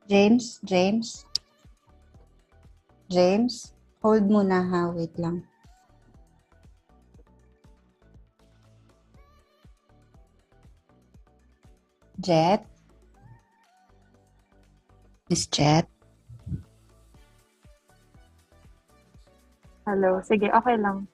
James, James, James, hold muna ha, wait lang. Jet? Miss Jet? Hello. Sige, okay lang.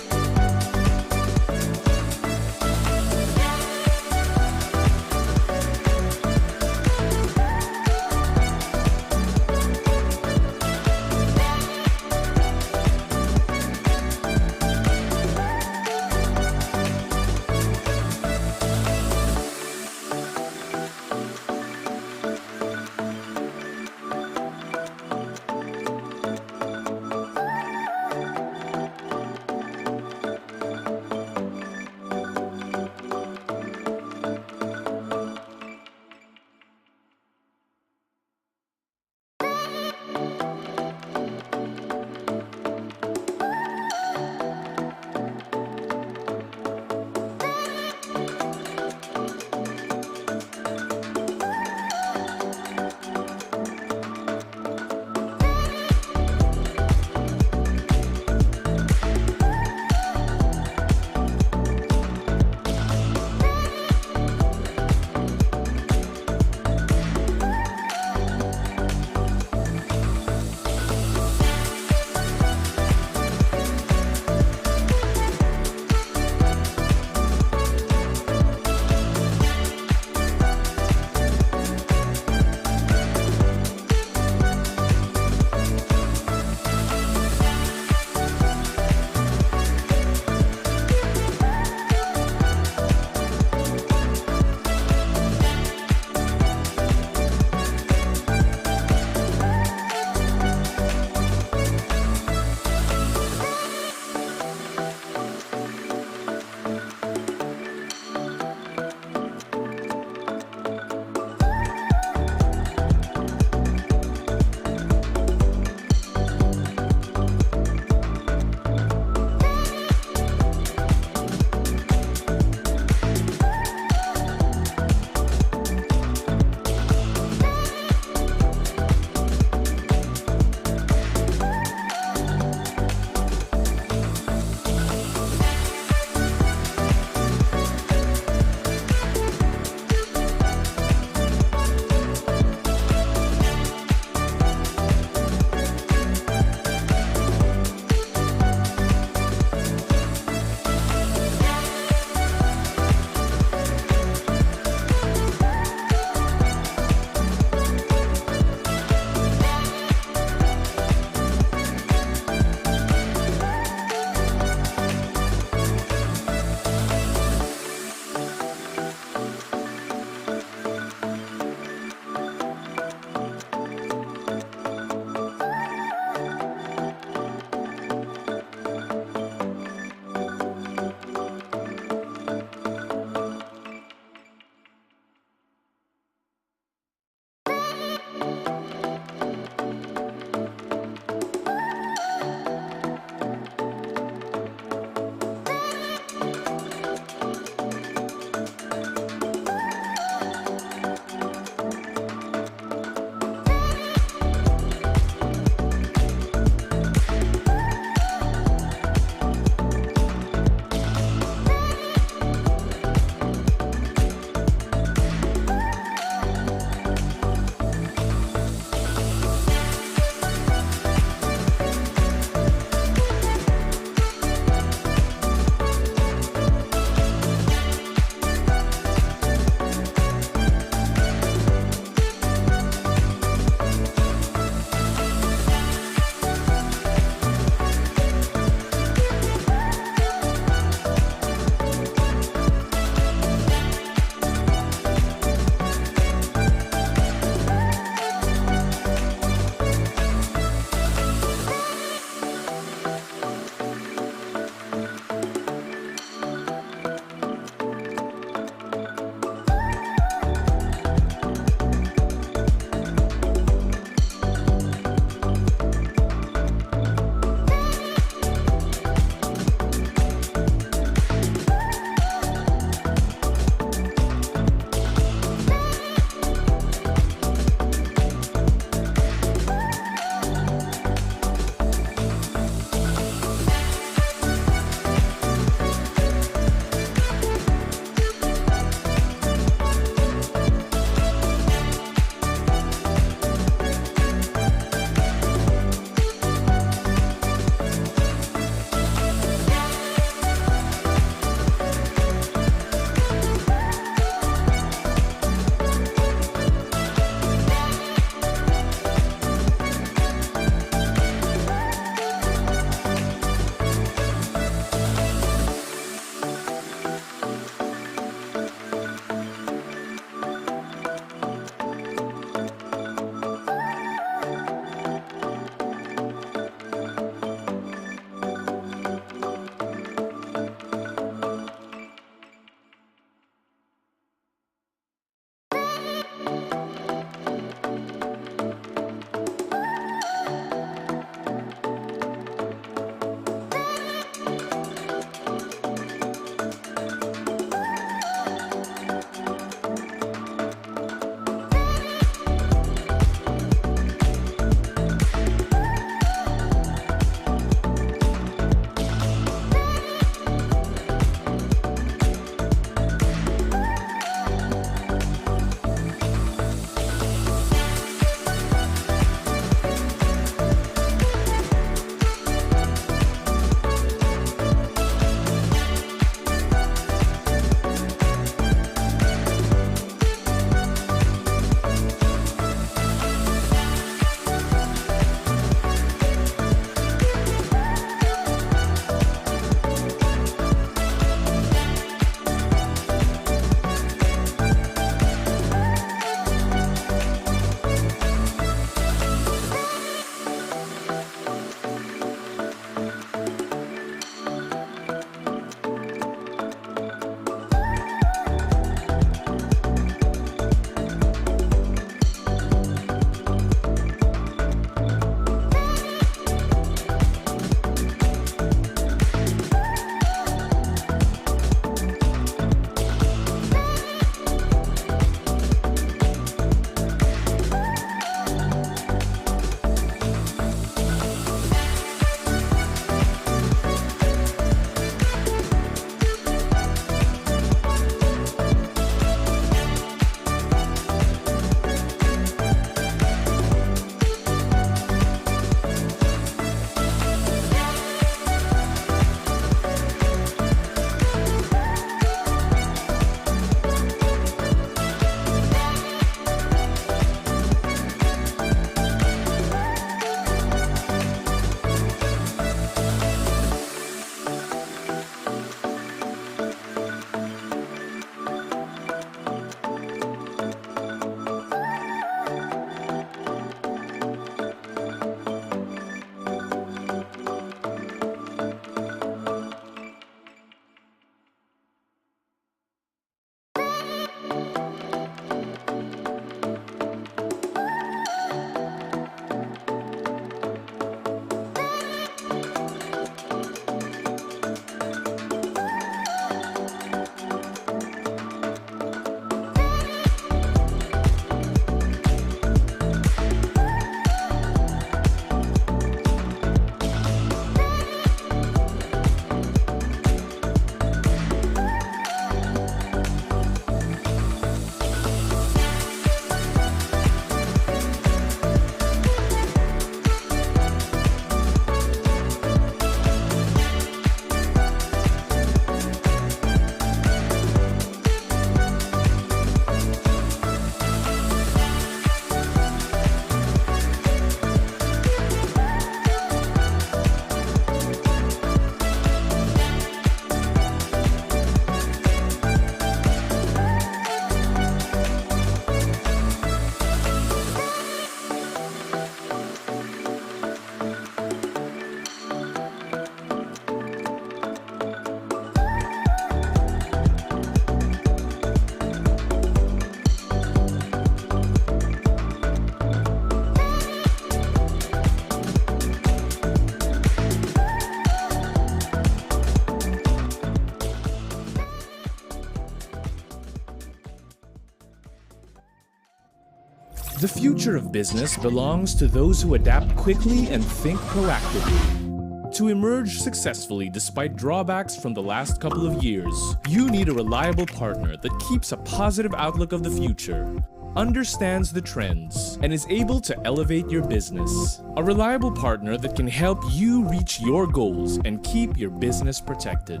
The future of business belongs to those who adapt quickly and think proactively. To emerge successfully despite drawbacks from the last couple of years, you need a reliable partner that keeps a positive outlook of the future, understands the trends, and is able to elevate your business. A reliable partner that can help you reach your goals and keep your business protected.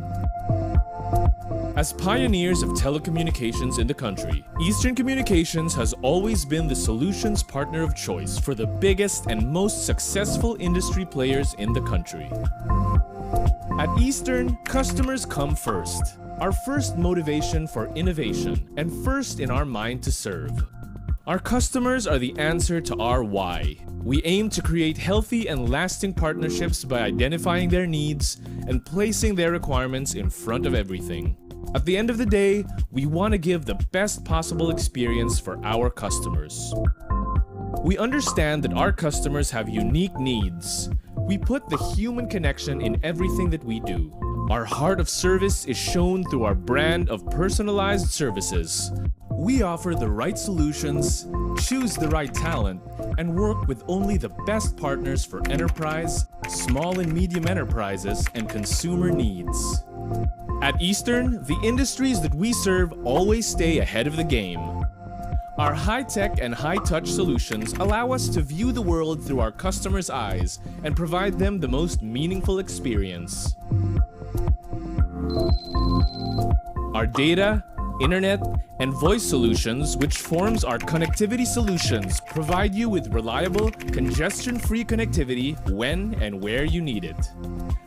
As pioneers of telecommunications in the country, Eastern Communications has always been the solutions partner of choice for the biggest and most successful industry players in the country. At Eastern, customers come first, our first motivation for innovation, and first in our mind to serve. Our customers are the answer to our why. We aim to create healthy and lasting partnerships by identifying their needs and placing their requirements in front of everything. At the end of the day, we want to give the best possible experience for our customers. We understand that our customers have unique needs. We put the human connection in everything that we do. Our heart of service is shown through our brand of personalized services. We offer the right solutions, choose the right talent, and work with only the best partners for enterprise, small and medium enterprises, and consumer needs. At Eastern, the industries that we serve always stay ahead of the game. Our high-tech and high-touch solutions allow us to view the world through our customers' eyes and provide them the most meaningful experience. Our data, internet, and voice solutions, which forms our connectivity solutions, provide you with reliable, congestion-free connectivity when and where you need it.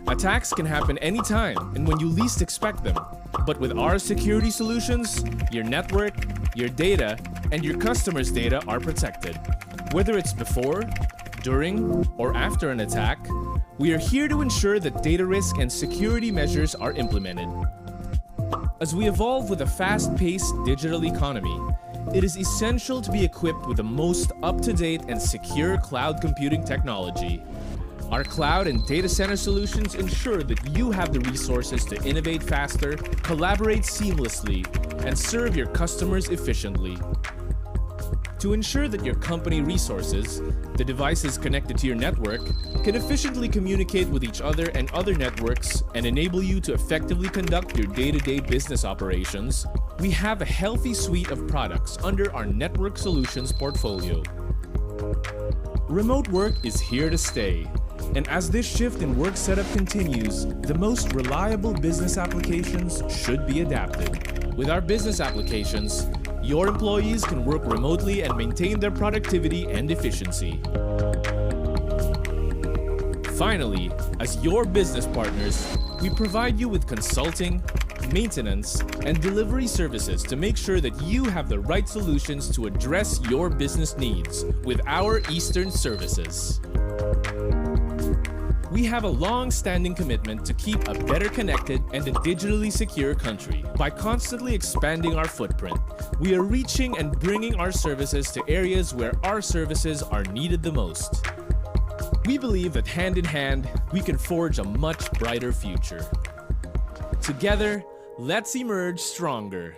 Attacks can happen anytime and when you least expect them. But with our security solutions, your network, your data, and your customers' data are protected. Whether it's before, during, or after an attack, we are here to ensure that data risk and security measures are implemented. As we evolve with a fast-paced digital economy, it is essential to be equipped with the most up-to-date and secure cloud computing technology. Our cloud and data center solutions ensure that you have the resources to innovate faster, collaborate seamlessly, and serve your customers efficiently. To ensure that your company resources, the devices connected to your network, can efficiently communicate with each other and other networks and enable you to effectively conduct your day-to-day business operations, we have a healthy suite of products under our network solutions portfolio. Remote work is here to stay. And as this shift in work setup continues, the most reliable business applications should be adapted. With our business applications, your employees can work remotely and maintain their productivity and efficiency. Finally, as your business partners, we provide you with consulting, maintenance, and delivery services to make sure that you have the right solutions to address your business needs with our Eastern services. We have a long-standing commitment to keep a better connected and a digitally secure country. By constantly expanding our footprint, we are reaching and bringing our services to areas where our services are needed the most. We believe that hand in hand, we can forge a much brighter future. Together, let's emerge stronger.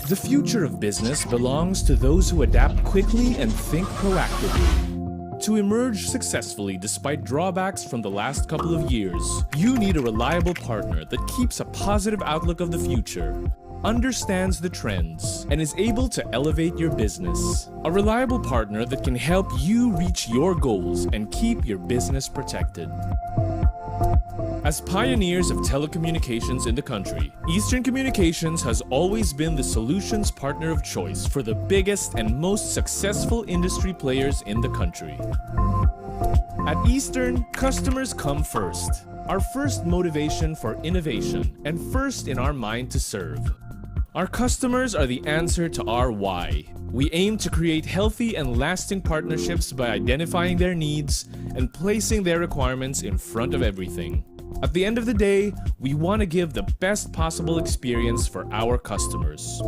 The future of business belongs to those who adapt quickly and think proactively. To emerge successfully despite drawbacks from the last couple of years, you need a reliable partner that keeps a positive outlook of the future, understands the trends, and is able to elevate your business. A reliable partner that can help you reach your goals and keep your business protected. As pioneers of telecommunications in the country, Eastern Communications has always been the solutions partner of choice for the biggest and most successful industry players in the country. At Eastern, customers come first, our first motivation for innovation, and first in our mind to serve. Our customers are the answer to our why. We aim to create healthy and lasting partnerships by identifying their needs and placing their requirements in front of everything. At the end of the day, we want to give the best possible experience for our customers.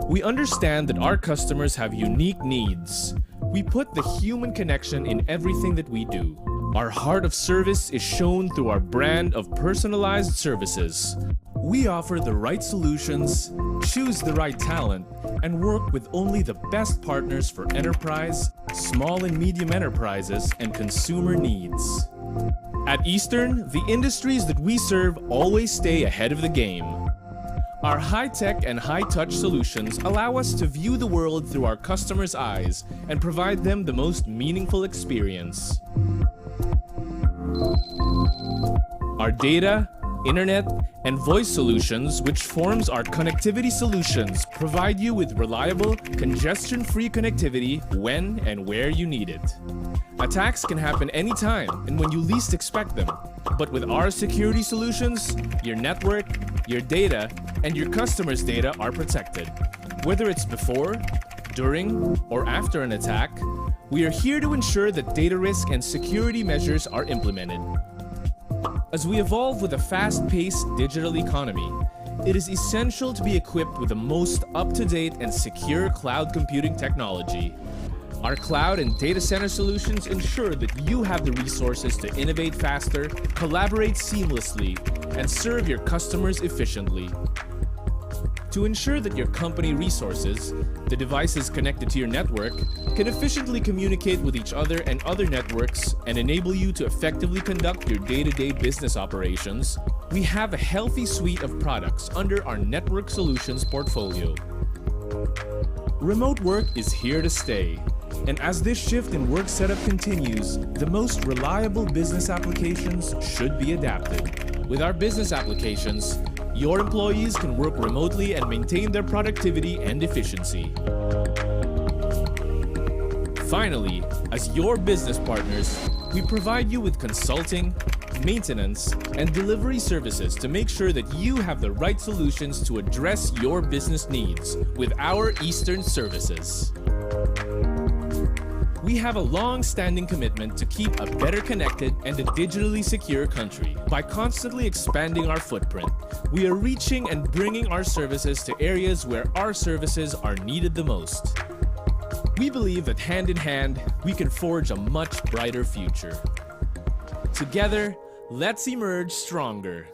We understand that our customers have unique needs. We put the human connection in everything that we do. Our heart of service is shown through our brand of personalized services. We offer the right solutions, choose the right talent, and work with only the best partners for enterprise, small and medium enterprises, and consumer needs. At Eastern, the industries that we serve always stay ahead of the game. Our high-tech and high-touch solutions allow us to view the world through our customers' eyes and provide them the most meaningful experience. Our data, internet, and voice solutions, which forms our connectivity solutions, provide you with reliable, congestion-free connectivity when and where you need it. Attacks can happen anytime and when you least expect them. But with our security solutions, your network, your data, and your customers' data are protected. Whether it's before, during, or after an attack, we are here to ensure that data risk and security measures are implemented. As we evolve with a fast-paced digital economy, it is essential to be equipped with the most up-to-date and secure cloud computing technology. Our cloud and data center solutions ensure that you have the resources to innovate faster, collaborate seamlessly, and serve your customers efficiently. To ensure that your company resources, the devices connected to your network, can efficiently communicate with each other and other networks and enable you to effectively conduct your day-to-day business operations, we have a healthy suite of products under our network solutions portfolio. Remote work is here to stay. And as this shift in work setup continues, the most reliable business applications should be adapted. With our business applications, your employees can work remotely and maintain their productivity and efficiency. Finally, as your business partners, we provide you with consulting, maintenance, and delivery services to make sure that you have the right solutions to address your business needs with our Eastern services. We have a long-standing commitment to keep a better connected and a digitally secure country. By constantly expanding our footprint, we are reaching and bringing our services to areas where our services are needed the most. We believe that hand in hand, we can forge a much brighter future. Together, let's emerge stronger.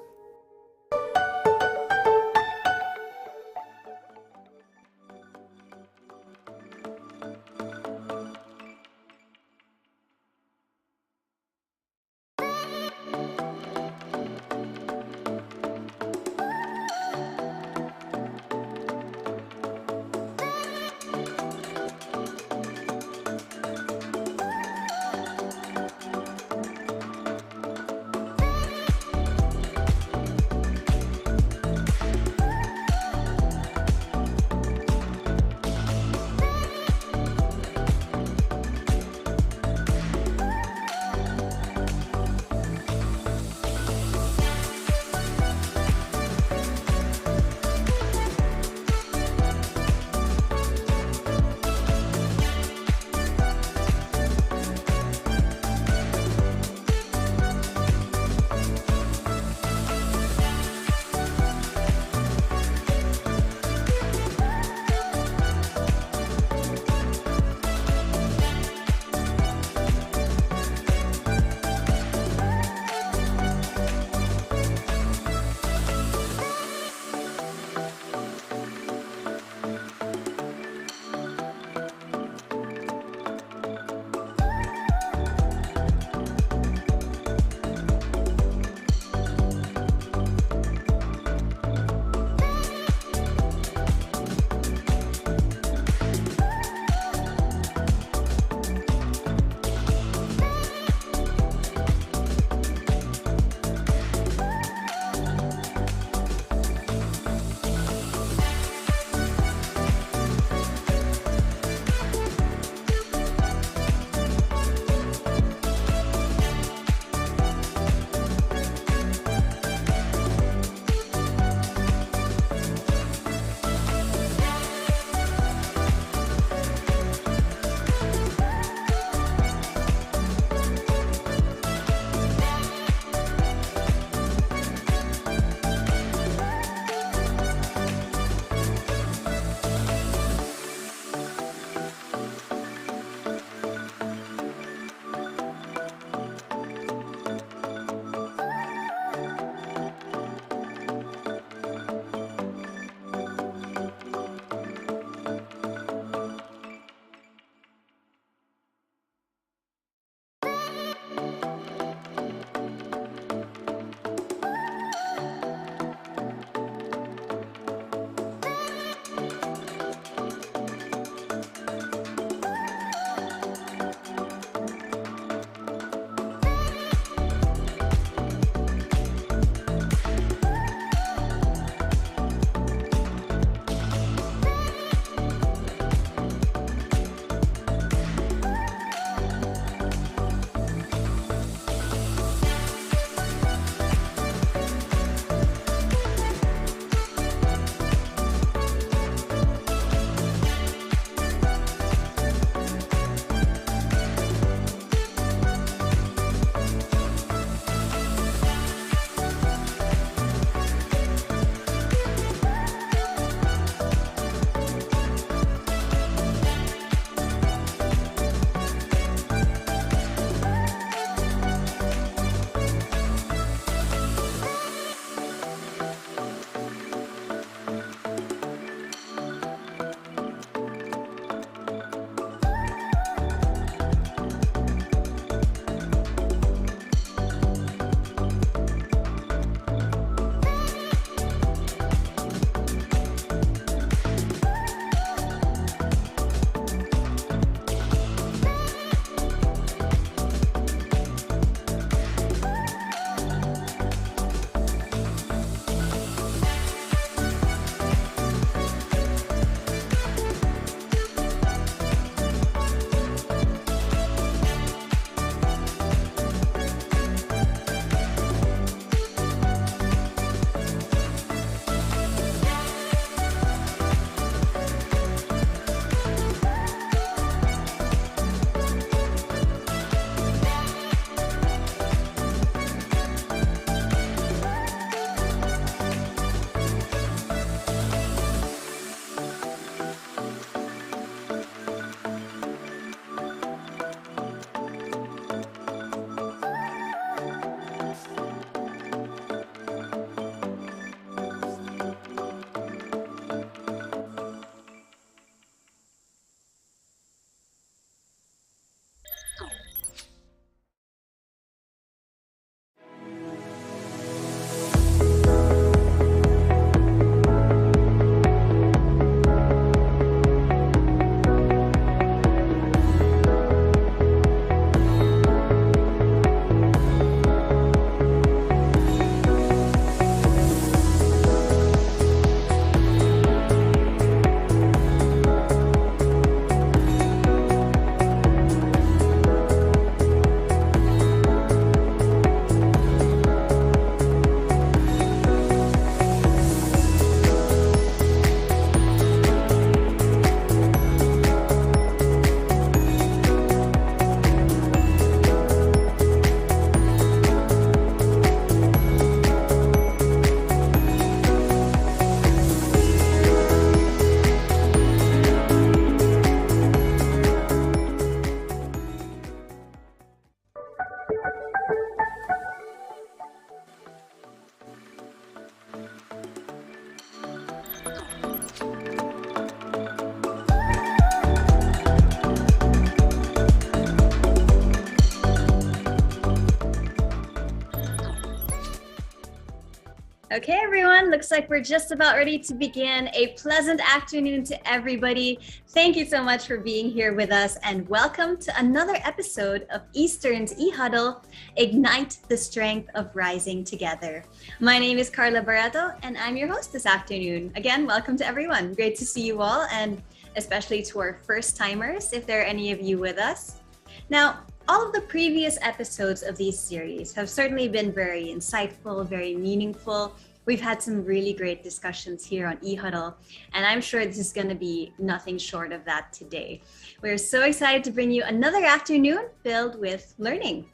Okay, everyone, looks like we're just about ready to begin. A pleasant afternoon to everybody. Thank you so much for being here with us, and welcome to another episode of Eastern's eHuddle, Ignite the Strength of Rising Together. My name is Carla Barretto, and I'm your host this afternoon. Again, welcome to everyone. Great to see you all, and especially to our first-timers, if there are any of you with us. Now, all of the previous episodes of these series have certainly been very insightful, very meaningful. We've had some really great discussions here on eHuddle, and I'm sure this is going to be nothing short of that today. We're so excited to bring you another afternoon filled with learning.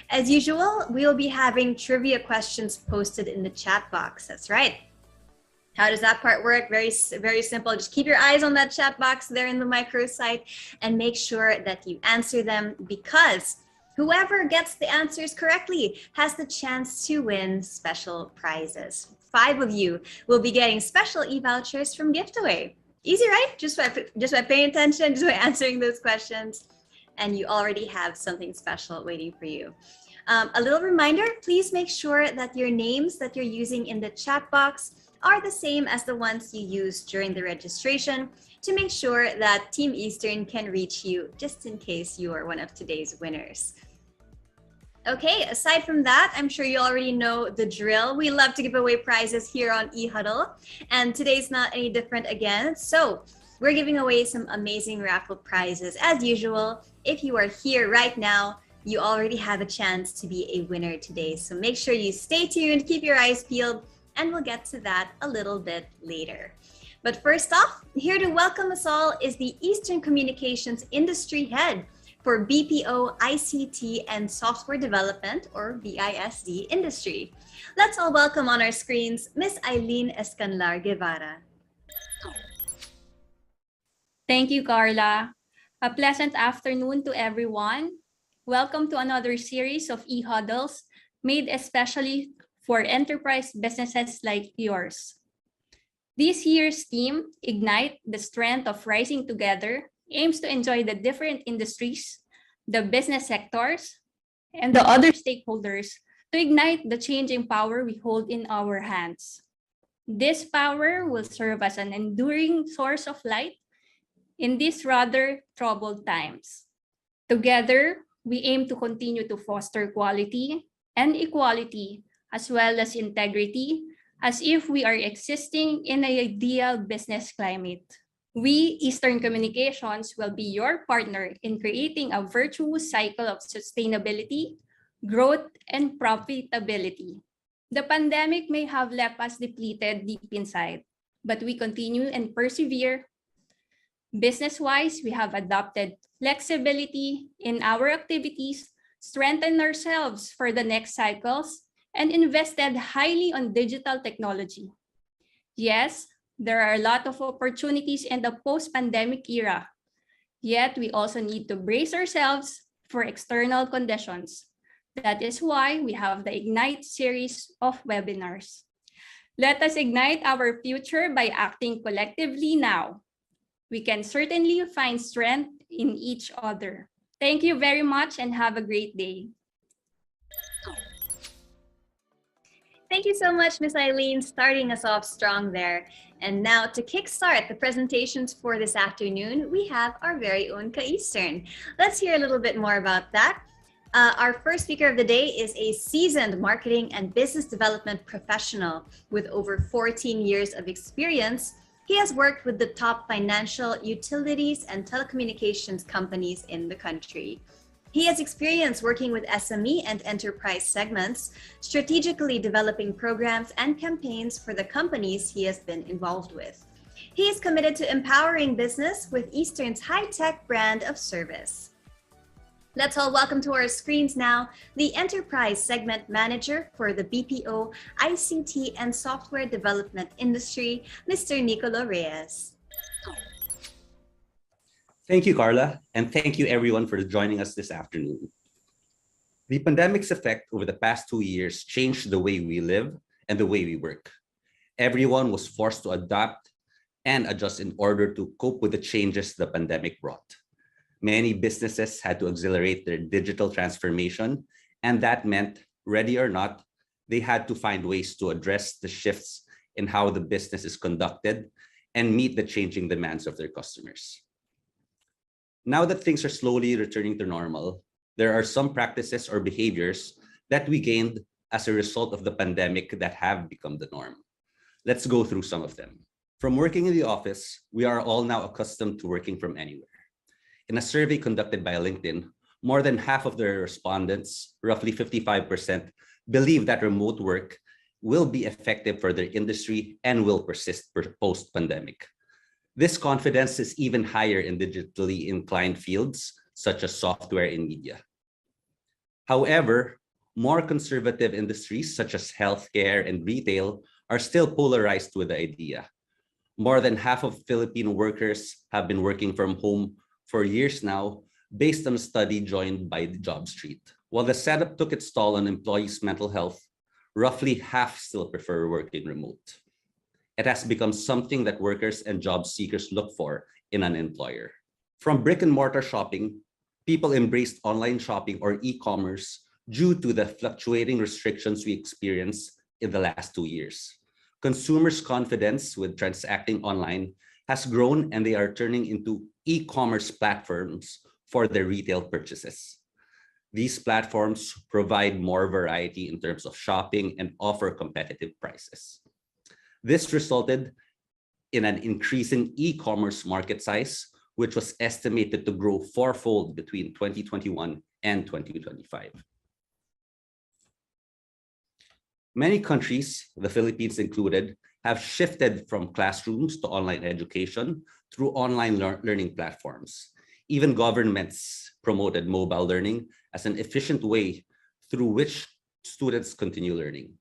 As usual, we'll be having trivia questions posted in the chat box. That's right. How does that part work? Very simple. Just keep your eyes on that chat box there in the microsite and make sure that you answer them, because whoever gets the answers correctly has the chance to win special prizes. 5 of you will be getting special e-vouchers from Giftaway. Easy, right? Just by paying attention, just by answering those questions, and you already have something special waiting for you. A little reminder, please make sure that your names that you're using in the chat box are the same as the ones you used during the registration, to make sure that Team Eastern can reach you, just in case you are one of today's winners. Okay, aside from that, I'm sure you already know the drill. We love to give away prizes here on eHuddle, and today's not any different again. So we're giving away some amazing raffle prizes as usual. If you are here right now, you already have a chance to be a winner today. So make sure you stay tuned, keep your eyes peeled, and we'll get to that a little bit later. But first off, here to welcome us all is the Eastern Communications Industry Head for BPO, ICT, and Software Development, or BISD industry. Let's all welcome on our screens Ms. Eileen Escanlar Guevara. Thank you, Carla. A pleasant afternoon to everyone. Welcome to another series of eHuddles made especially for enterprise businesses like yours. This year's theme, Ignite the Strength of Rising Together, aims to enjoy the different industries, the business sectors, and the other stakeholders to ignite the changing power we hold in our hands. This power will serve as an enduring source of light in these rather troubled times. Together, we aim to continue to foster quality and equality, as well as integrity, as if we are existing in an ideal business climate. We, Eastern Communications, will be your partner in creating a virtuous cycle of sustainability, growth, and profitability. The pandemic may have left us depleted deep inside, but we continue and persevere. Business-wise, we have adopted flexibility in our activities, strengthened ourselves for the next cycles, and invested highly on digital technology. Yes, there are a lot of opportunities in the post-pandemic era, yet we also need to brace ourselves for external conditions. That is why we have the Ignite series of webinars. Let us ignite our future by acting collectively now. We can certainly find strength in each other. Thank you very much and have a great day. Thank you so much, Ms. Eileen, starting us off strong there. And now to kickstart the presentations for this afternoon, we have our very own Ka-Eastern. Let's hear a little bit more about that. Our first speaker of the day is a seasoned marketing and business development professional with over 14 years of experience. He has worked with the top financial, utilities, and telecommunications companies in the country. He has experience working with SME and enterprise segments, strategically developing programs and campaigns for the companies he has been involved with. He is committed to empowering business with Eastern's high-tech brand of service. Let's all welcome to our screens now the Enterprise Segment Manager for the BPO, ICT, and Software Development Industry, Mr. Nico Reyes. Thank you, Carla, and thank you everyone for joining us this afternoon. The pandemic's effect over the past 2 years changed the way we live and the way we work. Everyone was forced to adapt and adjust in order to cope with the changes the pandemic brought. Many businesses had to accelerate their digital transformation, and that meant, ready or not, they had to find ways to address the shifts in how the business is conducted and meet the changing demands of their customers. Now that things are slowly returning to normal, there are some practices or behaviors that we gained as a result of the pandemic that have become the norm. Let's go through some of them. From working in the office, we are all now accustomed to working from anywhere. In a survey conducted by LinkedIn, more than half of the respondents, roughly 55%, believe that remote work will be effective for their industry and will persist post-pandemic. This confidence is even higher in digitally inclined fields, such as software and media. However, more conservative industries, such as healthcare and retail, are still polarized with the idea. More than half of Filipino workers have been working from home for years now, based on a study joined by JobStreet. While the setup took its toll on employees' mental health, roughly half still prefer working remote. It has become something that workers and job seekers look for in an employer. From brick and mortar shopping, people embraced online shopping or e-commerce due to the fluctuating restrictions we experienced in the last 2 years. Consumers' confidence with transacting online has grown, and they are turning into e-commerce platforms for their retail purchases. These platforms provide more variety in terms of shopping and offer competitive prices. This resulted in an increasing e-commerce market size, which was estimated to grow fourfold between 2021 and 2025. Many countries, the Philippines included, have shifted from classrooms to online education through online learning platforms. Even governments promoted mobile learning as an efficient way through which students continue learning.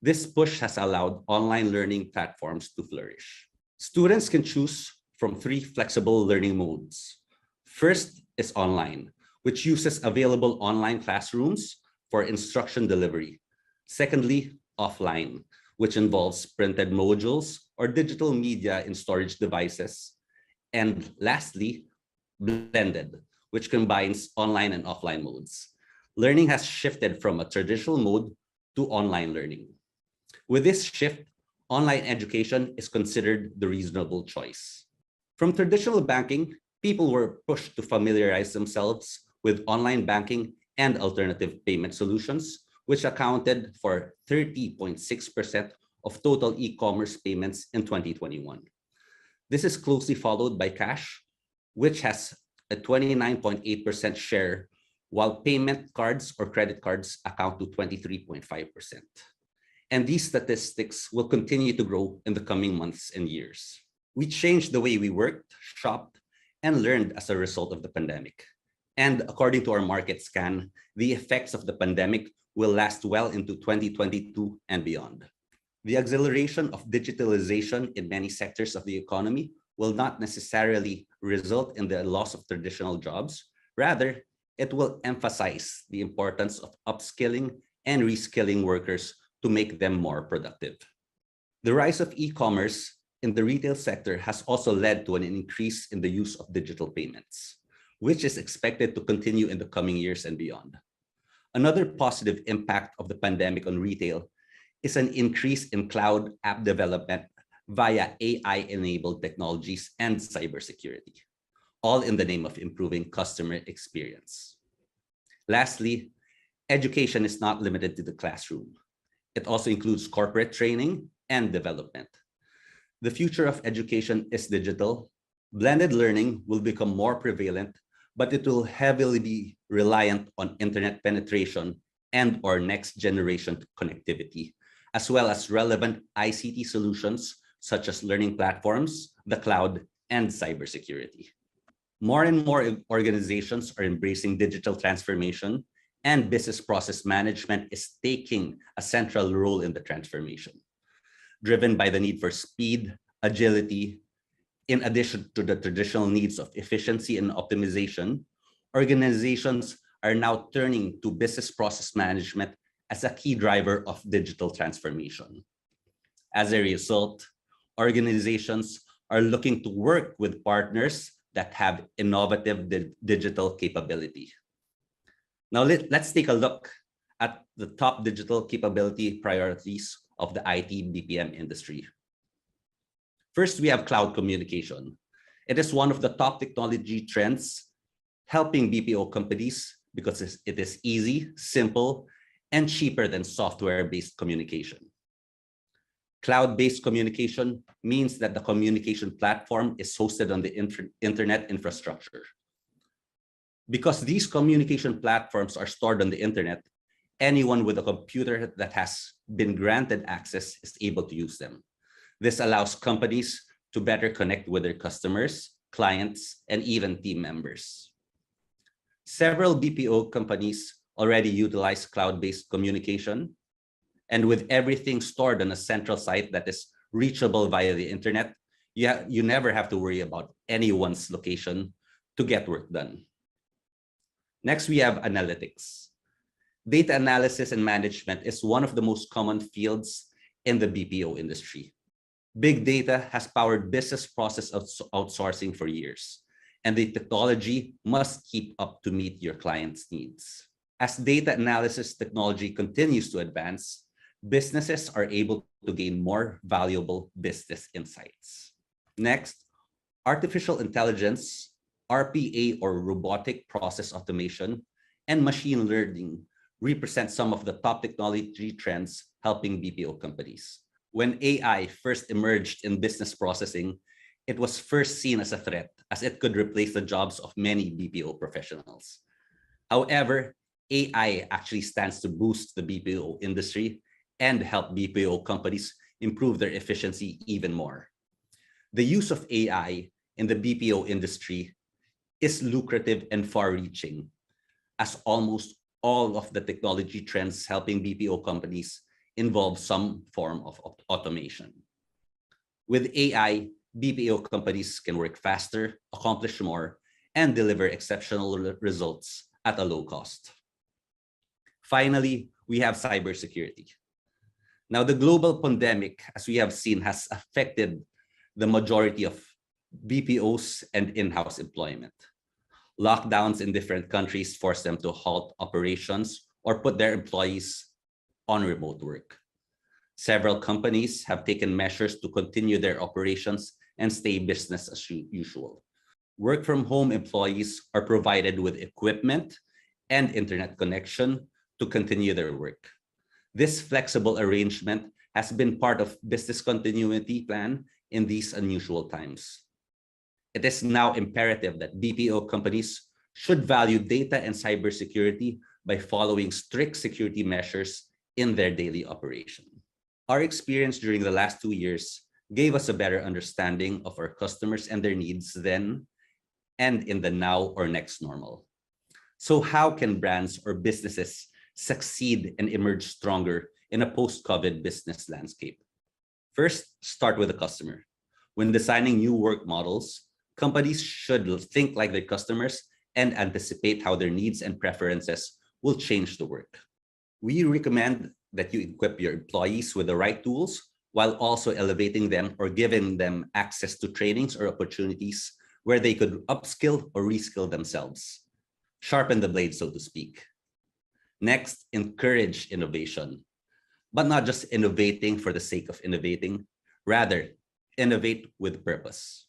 This push has allowed online learning platforms to flourish. Students can choose from 3 flexible learning modes. First is online, which uses available online classrooms for instruction delivery. Secondly, offline, which involves printed modules or digital media in storage devices. And lastly, blended, which combines online and offline modes. Learning has shifted from a traditional mode to online learning. With this shift, online education is considered the reasonable choice. From traditional banking, people were pushed to familiarize themselves with online banking and alternative payment solutions, which accounted for 30.6% of total e-commerce payments in 2021. This is closely followed by cash, which has a 29.8% share, while payment cards or credit cards account to 23.5%. And these statistics will continue to grow in the coming months and years. We changed the way we worked, shopped, and learned as a result of the pandemic. And according to our market scan, the effects of the pandemic will last well into 2022 and beyond. The acceleration of digitalization in many sectors of the economy will not necessarily result in the loss of traditional jobs. Rather, it will emphasize the importance of upskilling and reskilling workers to make them more productive. The rise of e-commerce in the retail sector has also led to an increase in the use of digital payments, which is expected to continue in the coming years and beyond. Another positive impact of the pandemic on retail is an increase in cloud app development via AI-enabled technologies and cybersecurity, all in the name of improving customer experience. Lastly, education is not limited to the classroom. It also includes corporate training and development. The future of education is digital. Blended learning will become more prevalent, but it will heavily be reliant on internet penetration and/or next generation connectivity, as well as relevant ICT solutions such as learning platforms, the cloud, and cybersecurity. More and more organizations are embracing digital transformation, and business process management is taking a central role in the transformation, driven by the need for speed, agility. In addition to the traditional needs of efficiency and optimization, organizations are now turning to business process management as a key driver of digital transformation. As a result, organizations are looking to work with partners that have innovative digital capability. Now let's take a look at the top digital capability priorities of the IT BPM industry. First, we have cloud communication. It is one of the top technology trends helping BPO companies because it is easy, simple, and cheaper than software-based communication. Cloud-based communication means that the communication platform is hosted on the internet infrastructure. Because these communication platforms are stored on the internet, anyone with a computer that has been granted access is able to use them. This allows companies to better connect with their customers, clients, and even team members. Several BPO companies already utilize cloud-based communication, and with everything stored on a central site that is reachable via the internet, you never have to worry about anyone's location to get work done. Next, we have analytics. Data analysis and management is one of the most common fields in the BPO industry. Big data has powered business process outsourcing for years, and the technology must keep up to meet your clients' needs. As data analysis technology continues to advance, businesses are able to gain more valuable business insights. Next, artificial intelligence, RPA or robotic process automation, and machine learning represent some of the top technology trends helping BPO companies. When AI first emerged in business processing, it was first seen as a threat, as it could replace the jobs of many BPO professionals. However, AI actually stands to boost the BPO industry and help BPO companies improve their efficiency even more. The use of AI in the BPO industry is lucrative and far-reaching, as almost all of the technology trends helping BPO companies involve some form of automation. With AI, BPO companies can work faster, accomplish more, and deliver exceptional results at a low cost. Finally, we have cybersecurity. Now, the global pandemic, as we have seen, has affected the majority of BPOs and in-house employment. Lockdowns in different countries force them to halt operations or put their employees on remote work. Several companies have taken measures to continue their operations and stay business as usual. Work from home employees are provided with equipment and internet connection to continue their work. This flexible arrangement has been part of business continuity plan in these unusual times. It is now imperative that BPO companies should value data and cybersecurity by following strict security measures in their daily operation. Our experience during the last 2 years gave us a better understanding of our customers and their needs then and in the now or next normal. So how can brands or businesses succeed and emerge stronger in a post-COVID business landscape? First, start with the customer. When designing new work models, companies should think like their customers and anticipate how their needs and preferences will change the work. We recommend that you equip your employees with the right tools while also elevating them or giving them access to trainings or opportunities where they could upskill or reskill themselves. Sharpen the blade, so to speak. Next, encourage innovation, but not just innovating for the sake of innovating, rather innovate with purpose.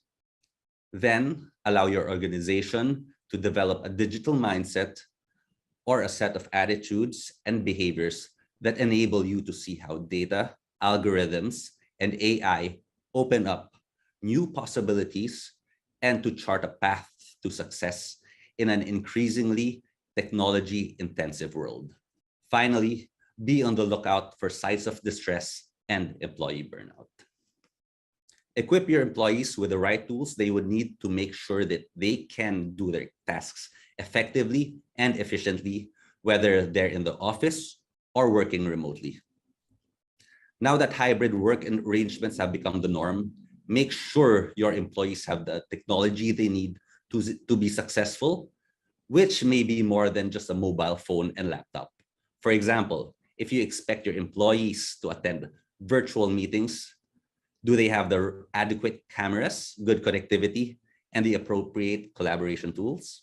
Then allow your organization to develop a digital mindset or a set of attitudes and behaviors that enable you to see how data, algorithms, and AI open up new possibilities and to chart a path to success in an increasingly technology-intensive world. Finally, be on the lookout for signs of distress and employee burnout. Equip your employees with the right tools they would need to make sure that they can do their tasks effectively and efficiently, whether they're in the office or working remotely. Now that hybrid work arrangements have become the norm, make sure your employees have the technology they need to be successful, which may be more than just a mobile phone and laptop. For example, if you expect your employees to attend virtual meetings, do they have the adequate cameras, good connectivity, and the appropriate collaboration tools?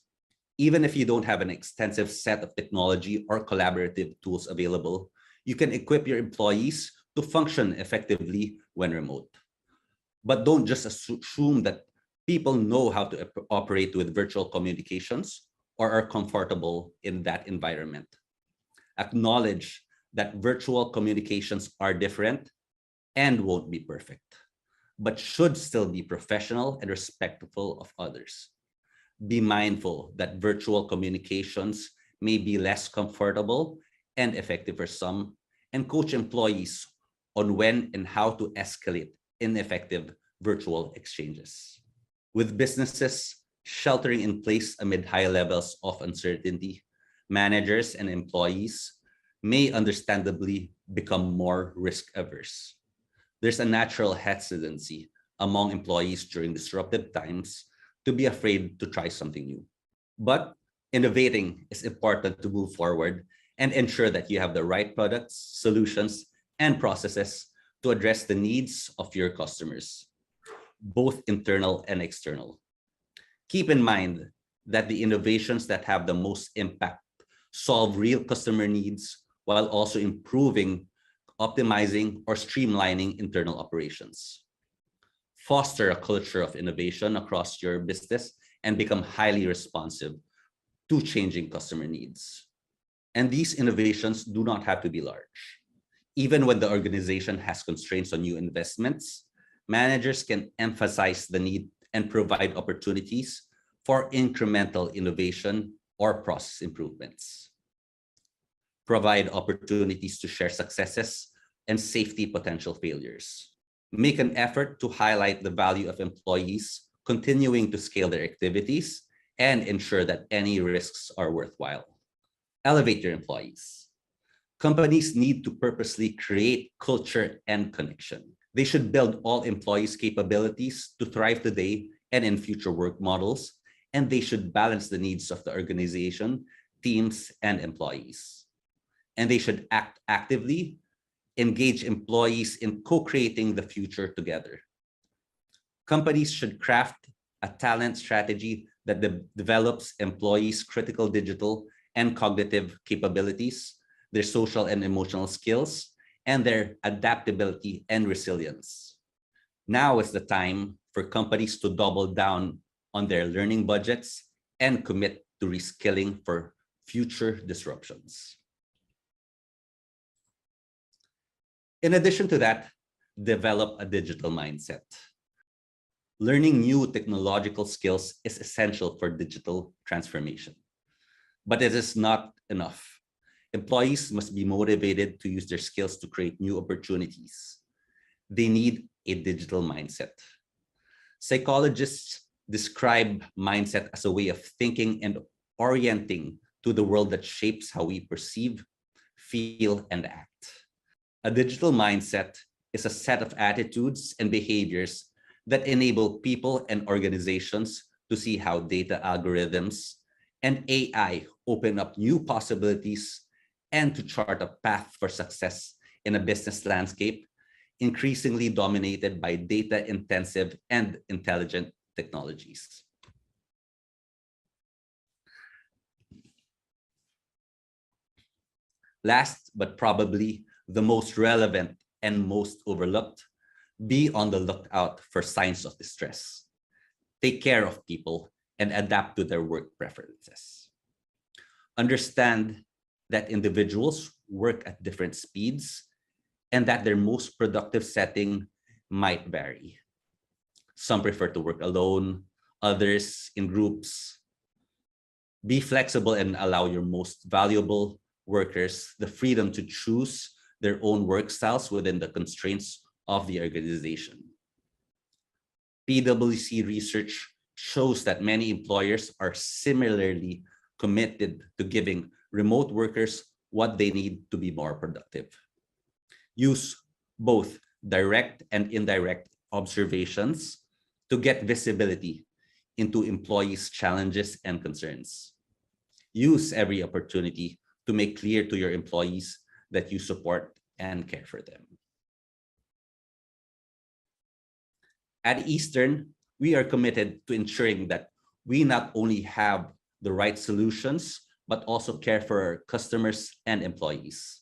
Even if you don't have an extensive set of technology or collaborative tools available, you can equip your employees to function effectively when remote. But don't just assume that people know how to operate with virtual communications or are comfortable in that environment. Acknowledge that virtual communications are different and won't be perfect, but should still be professional and respectful of others. Be mindful that virtual communications may be less comfortable and effective for some, and coach employees on when and how to escalate ineffective virtual exchanges. With businesses sheltering in place amid high levels of uncertainty, managers and employees may understandably become more risk averse. There's a natural hesitancy among employees during disruptive times to be afraid to try something new. But innovating is important to move forward and ensure that you have the right products, solutions, and processes to address the needs of your customers, both internal and external. Keep in mind that the innovations that have the most impact solve real customer needs while also improving, optimizing, or streamlining internal operations. Foster a culture of innovation across your business and become highly responsive to changing customer needs. And these innovations do not have to be large. Even when the organization has constraints on new investments, managers can emphasize the need and provide opportunities for incremental innovation or process improvements. Provide opportunities to share successes and safety potential failures. Make an effort to highlight the value of employees continuing to scale their activities and ensure that any risks are worthwhile. Elevate your employees. Companies need to purposely create culture and connection. They should build all employees' capabilities to thrive today and in future work models, and they should balance the needs of the organization, teams, and employees. And they should act actively, engage employees in co-creating the future together. Companies should craft a talent strategy that develops employees' critical digital and cognitive capabilities, their social and emotional skills, and their adaptability and resilience. Now is the time for companies to double down on their learning budgets and commit to reskilling for future disruptions. In addition to that, develop a digital mindset. Learning new technological skills is essential for digital transformation, but it is not enough. Employees must be motivated to use their skills to create new opportunities. They need a digital mindset. Psychologists describe mindset as a way of thinking and orienting to the world that shapes how we perceive, feel, and act. A digital mindset is a set of attitudes and behaviors that enable people and organizations to see how data algorithms and AI open up new possibilities and to chart a path for success in a business landscape increasingly dominated by data-intensive and intelligent technologies. Last, but probably the most relevant and most overlooked, be on the lookout for signs of distress. Take care of people and adapt to their work preferences. Understand that individuals work at different speeds and that their most productive setting might vary. Some prefer to work alone, others in groups. Be flexible and allow your most valuable workers the freedom to choose their own work styles within the constraints of the organization. PwC research shows that many employers are similarly committed to giving remote workers what they need to be more productive. Use both direct and indirect observations to get visibility into employees' challenges and concerns. Use every opportunity to make clear to your employees that you support and care for them. At Eastern, we are committed to ensuring that we not only have the right solutions, but also care for our customers and employees.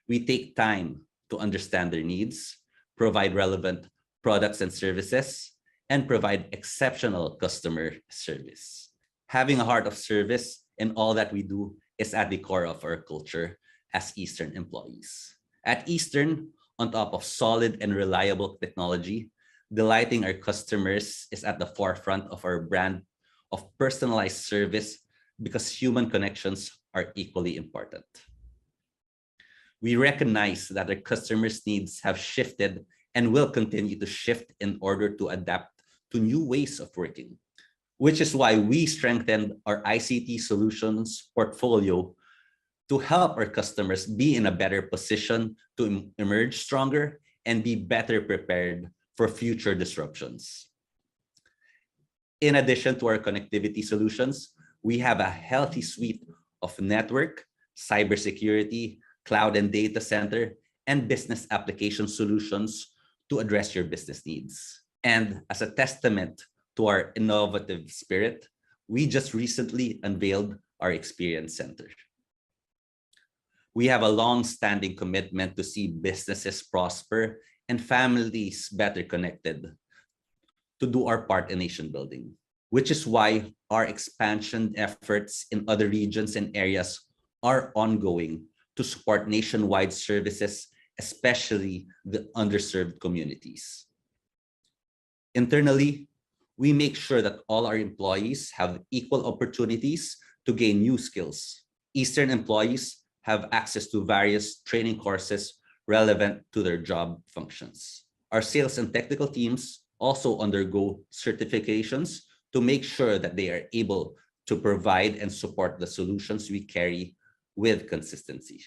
We take time to understand their needs, provide relevant products and services, and provide exceptional customer service. Having a heart of service in all that we do is at the core of our culture as Eastern employees. At Eastern, on top of solid and reliable technology, delighting our customers is at the forefront of our brand of personalized service because human connections are equally important. We recognize that our customers' needs have shifted and will continue to shift in order to adapt to new ways of working, which is why we strengthened our ICT solutions portfolio to help our customers be in a better position to emerge stronger and be better prepared for future disruptions. In addition to our connectivity solutions, we have a healthy suite of network, cybersecurity, cloud and data center, and business application solutions to address your business needs. And as a testament to our innovative spirit, we just recently unveiled our Experience Center. We have a long-standing commitment to see businesses prosper and families better connected to do our part in nation building, which is why our expansion efforts in other regions and areas are ongoing to support nationwide services, especially the underserved communities. Internally, we make sure that all our employees have equal opportunities to gain new skills. Eastern employees have access to various training courses relevant to their job functions. Our sales and technical teams also undergo certifications to make sure that they are able to provide and support the solutions we carry with consistency.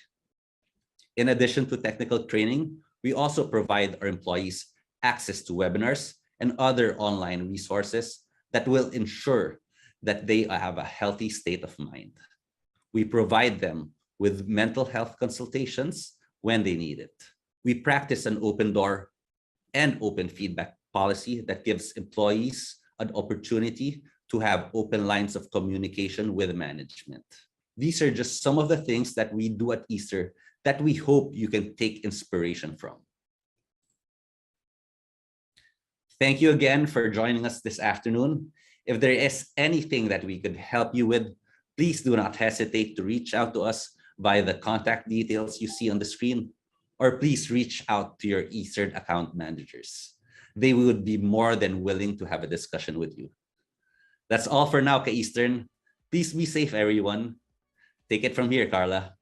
In addition to technical training, we also provide our employees access to webinars and other online resources that will ensure that they have a healthy state of mind. We provide them with mental health consultations when they need it. We practice an open door and open feedback policy that gives employees an opportunity to have open lines of communication with management. These are just some of the things that we do at Easter that we hope you can take inspiration from. Thank you again for joining us this afternoon. If there is anything that we could help you with, please do not hesitate to reach out to us via the contact details you see on the screen, or please reach out to your Eastern account managers. They would be more than willing to have a discussion with you. That's all for now, Ka-Eastern. Please be safe, everyone. Take it from here, Carla.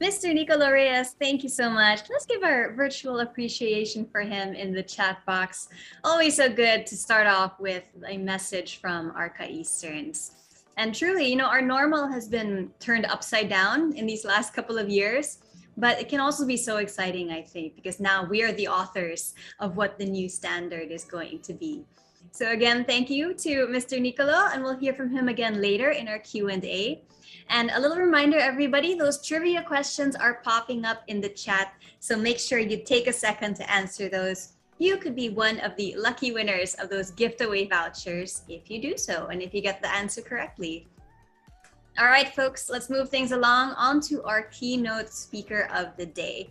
Mr. Nico Reyes, thank you so much. Let's give our virtual appreciation for him in the chat box. Always so good to start off with a message from our Ka-Easterns. And truly, our normal has been turned upside down in these last couple of years, but it can also be so exciting, I think, because now we are the authors of what the new standard is going to be. So again, thank you to Mr. Nicolo, and we'll hear from him again later in our Q&A. And a little reminder, everybody, those trivia questions are popping up in the chat, so make sure you take a second to answer those. You could be one of the lucky winners of those giveaway vouchers if you do so, and if you get the answer correctly. All right, folks, let's move things along on to our keynote speaker of the day.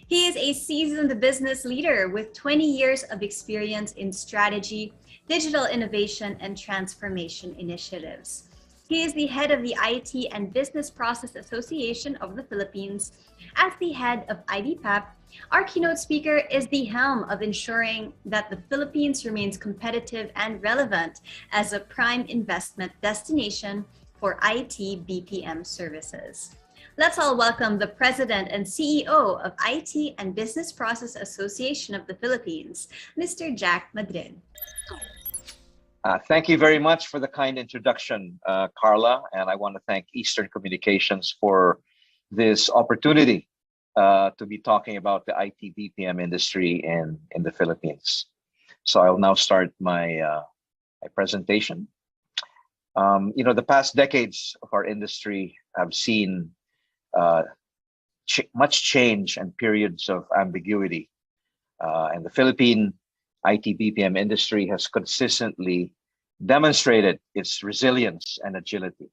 He is a seasoned business leader with 20 years of experience in strategy, digital innovation, and transformation initiatives. He is the head of the IT and Business Process Association of the Philippines. As the head of IBPAP, our keynote speaker is the helm of ensuring that the Philippines remains competitive and relevant as a prime investment destination for IT BPM services. Let's all welcome the President and CEO of IT and Business Process Association of the Philippines, Mr. Jack Madrid. Thank you very much for the kind introduction, Carla, and I want to thank Eastern Communications for this opportunity to be talking about the IT BPM industry in the Philippines. So I'll now start my presentation. The past decades of our industry have seen much change and periods of ambiguity. And the Philippine IT BPM industry has consistently demonstrated its resilience and agility.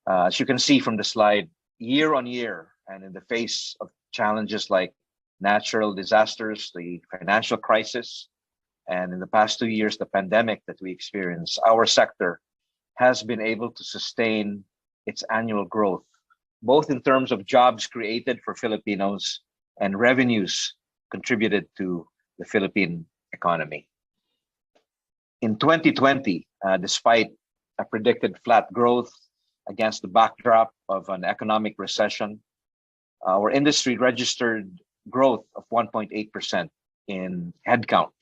As you can see from the slide, year on year, and in the face of challenges like natural disasters, the financial crisis, and in the past 2 years, the pandemic that we experienced, our sector has been able to sustain its annual growth, both in terms of jobs created for Filipinos and revenues contributed to the Philippine economy. In 2020, despite a predicted flat growth against the backdrop of an economic recession, our industry registered growth of 1.8% in headcount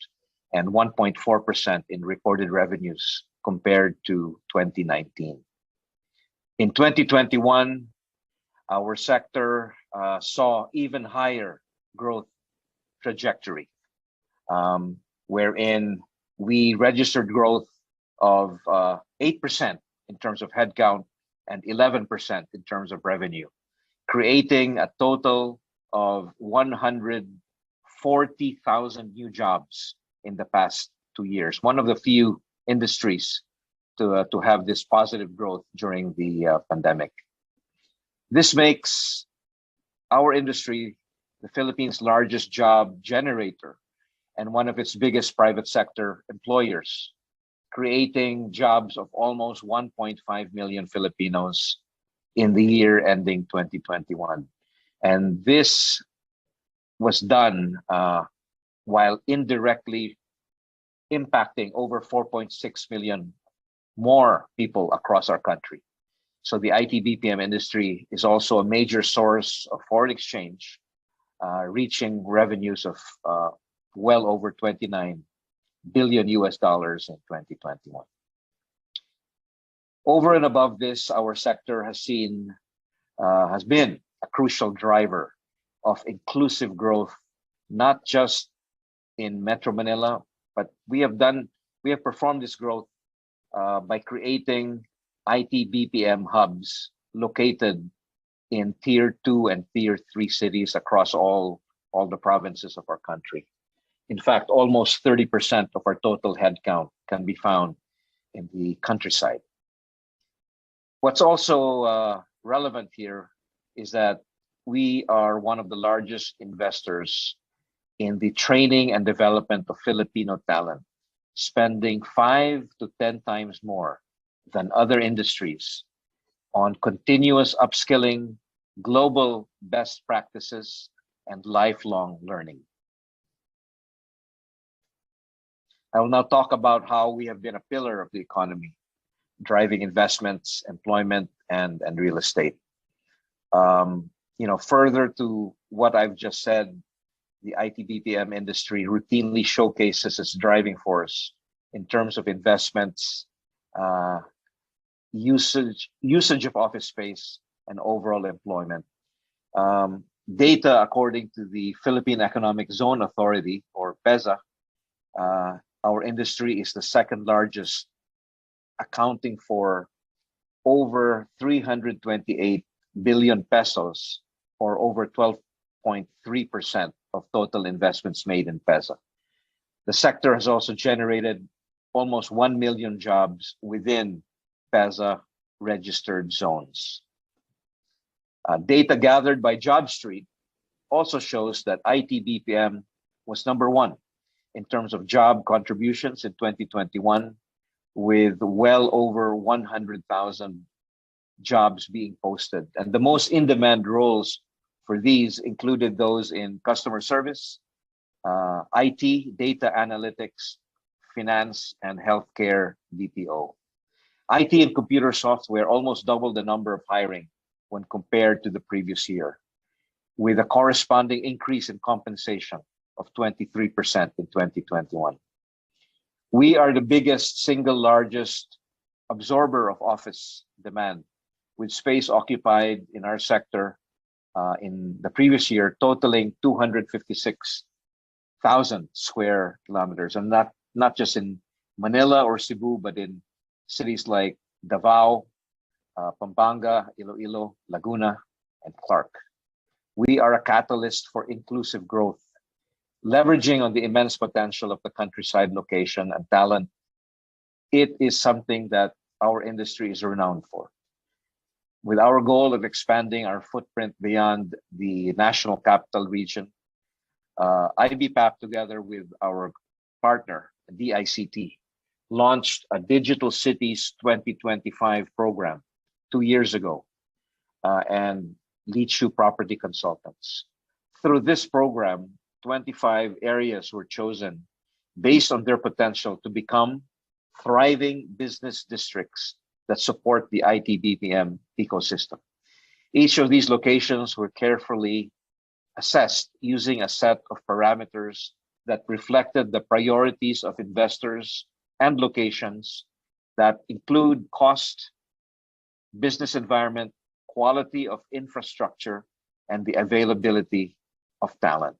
and 1.4% in reported revenues compared to 2019. In 2021, our sector saw even higher growth trajectory, wherein we registered growth of 8% in terms of headcount and 11% in terms of revenue, creating a total of 140,000 new jobs in the past 2 years. One of the few industries to have this positive growth during the pandemic. This makes our industry the Philippines' largest job generator and one of its biggest private sector employers, creating jobs of almost 1.5 million Filipinos in the year ending 2021. And this was done while indirectly impacting over 4.6 million more people across our country. So the IT BPM industry is also a major source of foreign exchange, reaching revenues of well over 29 billion US dollars in 2021. Over and above this, our sector has been a crucial driver of inclusive growth, not just in Metro Manila, but we have performed this growth by creating IT BPM hubs located in Tier 2 and Tier 3 cities across all the provinces of our country. In fact, almost 30% of our total headcount can be found in the countryside. What's also relevant here is that we are one of the largest investors in the training and development of Filipino talent, spending 5 to 10 times more than other industries on continuous upskilling, global best practices, and lifelong learning. I will now talk about how we have been a pillar of the economy, driving investments, employment, and real estate. Further to what I've just said, the IT BPM industry routinely showcases its driving force in terms of investments, usage of office space, and overall employment. Data according to the Philippine Economic Zone Authority, or PEZA, our industry is the second largest, accounting for over 328 billion pesos, or over 12.3% of total investments made in PEZA. The sector has also generated almost 1 million jobs within PEZA registered zones. Data gathered by JobStreet also shows that IT BPM was number 1 in terms of job contributions in 2021, with well over 100,000 jobs being posted. And the most in-demand roles for these included those in customer service, IT, data analytics, finance, and healthcare BPO. IT and computer software almost doubled the number of hiring when compared to the previous year, with a corresponding increase in compensation of 23% in 2021. We are the biggest single largest absorber of office demand, with space occupied in our sector in the previous year totaling 256,000 square kilometers, and not just in Manila or Cebu, but in cities like Davao, Pampanga, Iloilo, Laguna, and Clark. We are a catalyst for inclusive growth, leveraging on the immense potential of the countryside location and talent it is something that our industry is renowned for. With our goal of expanding our footprint beyond the national capital region, IBPAP, together with our partner, DICT, launched a Digital Cities 2025 program 2 years ago, and Leadshoe Property Consultants. Through this program, 25 areas were chosen based on their potential to become thriving business districts that support the IT BPM ecosystem. Each of these locations were carefully assessed using a set of parameters that reflected the priorities of investors and locations that include cost, business environment, quality of infrastructure, and the availability of talent.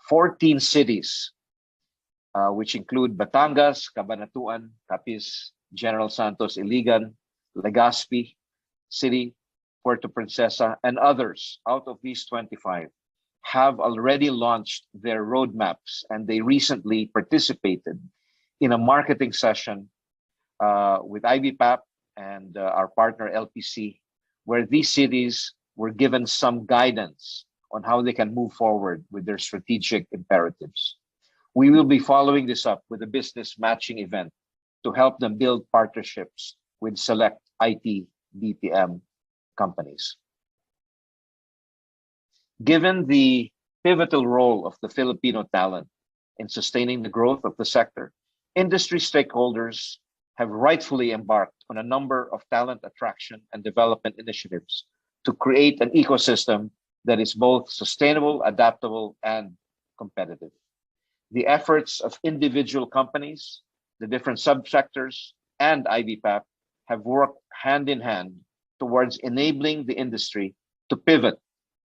14 cities, which include Batangas, Cabanatuan, Capiz, General Santos, Iligan, Legazpi City, Puerto Princesa, and others out of these 25 have already launched their roadmaps, and they recently participated in a marketing session with IBPAP and our partner LPC, where these cities were given some guidance on how they can move forward with their strategic imperatives. We will be following this up with a business matching event to help them build partnerships with select IT BPM companies. Given the pivotal role of the Filipino talent in sustaining the growth of the sector, industry stakeholders have rightfully embarked on a number of talent attraction and development initiatives to create an ecosystem that is both sustainable, adaptable, and competitive. The efforts of individual companies, the different subsectors, and IBPAP have worked hand in hand towards enabling the industry to pivot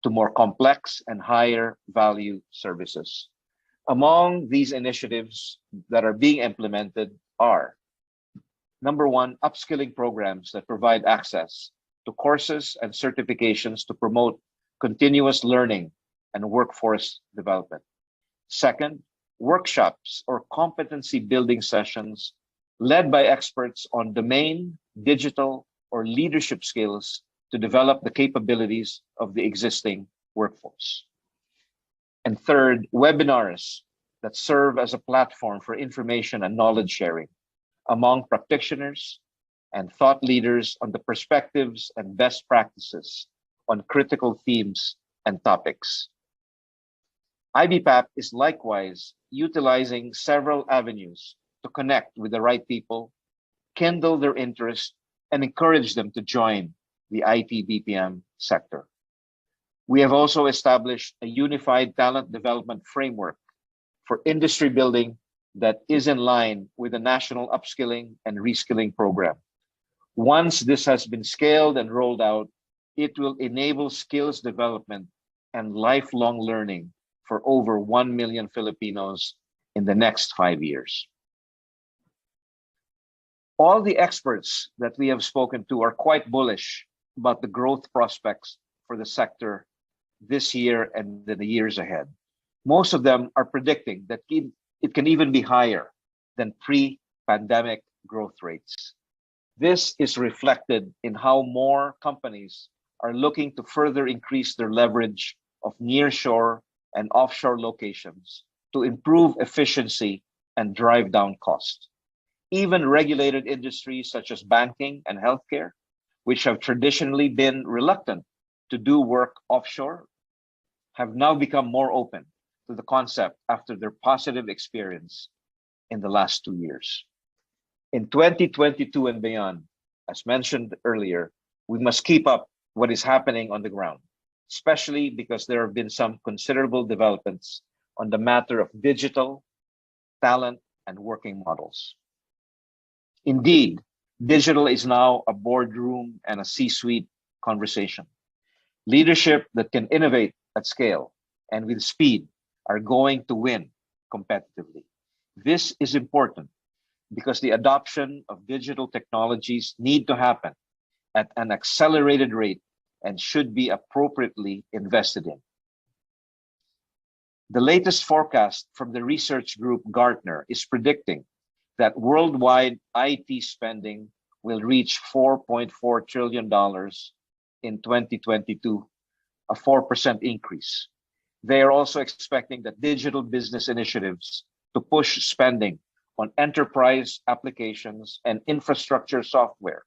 to more complex and higher value services. Among these initiatives that are being implemented are: number one, upskilling programs that provide access to courses and certifications to promote continuous learning and workforce development. Second, workshops or competency building sessions led by experts on domain, digital, or leadership skills to develop the capabilities of the existing workforce. And third, webinars that serve as a platform for information and knowledge sharing among practitioners and thought leaders on the perspectives and best practices on critical themes and topics. IBPAP is likewise utilizing several avenues to connect with the right people, kindle their interest, and encourage them to join the IT BPM sector. We have also established a unified talent development framework for industry building that is in line with the national upskilling and reskilling program. Once this has been scaled and rolled out, it will enable skills development and lifelong learning for over 1 million Filipinos in the next 5 years. All the experts that we have spoken to are quite bullish about the growth prospects for the sector this year and in the years ahead. Most of them are predicting that it can even be higher than pre-pandemic growth rates. This is reflected in how more companies are looking to further increase their leverage of nearshore and offshore locations to improve efficiency and drive down cost. Even regulated industries such as banking and healthcare, which have traditionally been reluctant to do work offshore, have now become more open to the concept after their positive experience in the last 2 years. In 2022 and beyond, as mentioned earlier, we must keep up what is happening on the ground, especially because there have been some considerable developments on the matter of digital, talent, and working models. Indeed, digital is now a boardroom and a C-suite conversation. Leadership that can innovate at scale and with speed are going to win competitively. This is important because the adoption of digital technologies need to happen at an accelerated rate and should be appropriately invested in. The latest forecast from the research group Gartner is predicting that worldwide IT spending will reach $4.4 trillion in 2022, a 4% increase. They are also expecting that digital business initiatives to push spending on enterprise applications and infrastructure software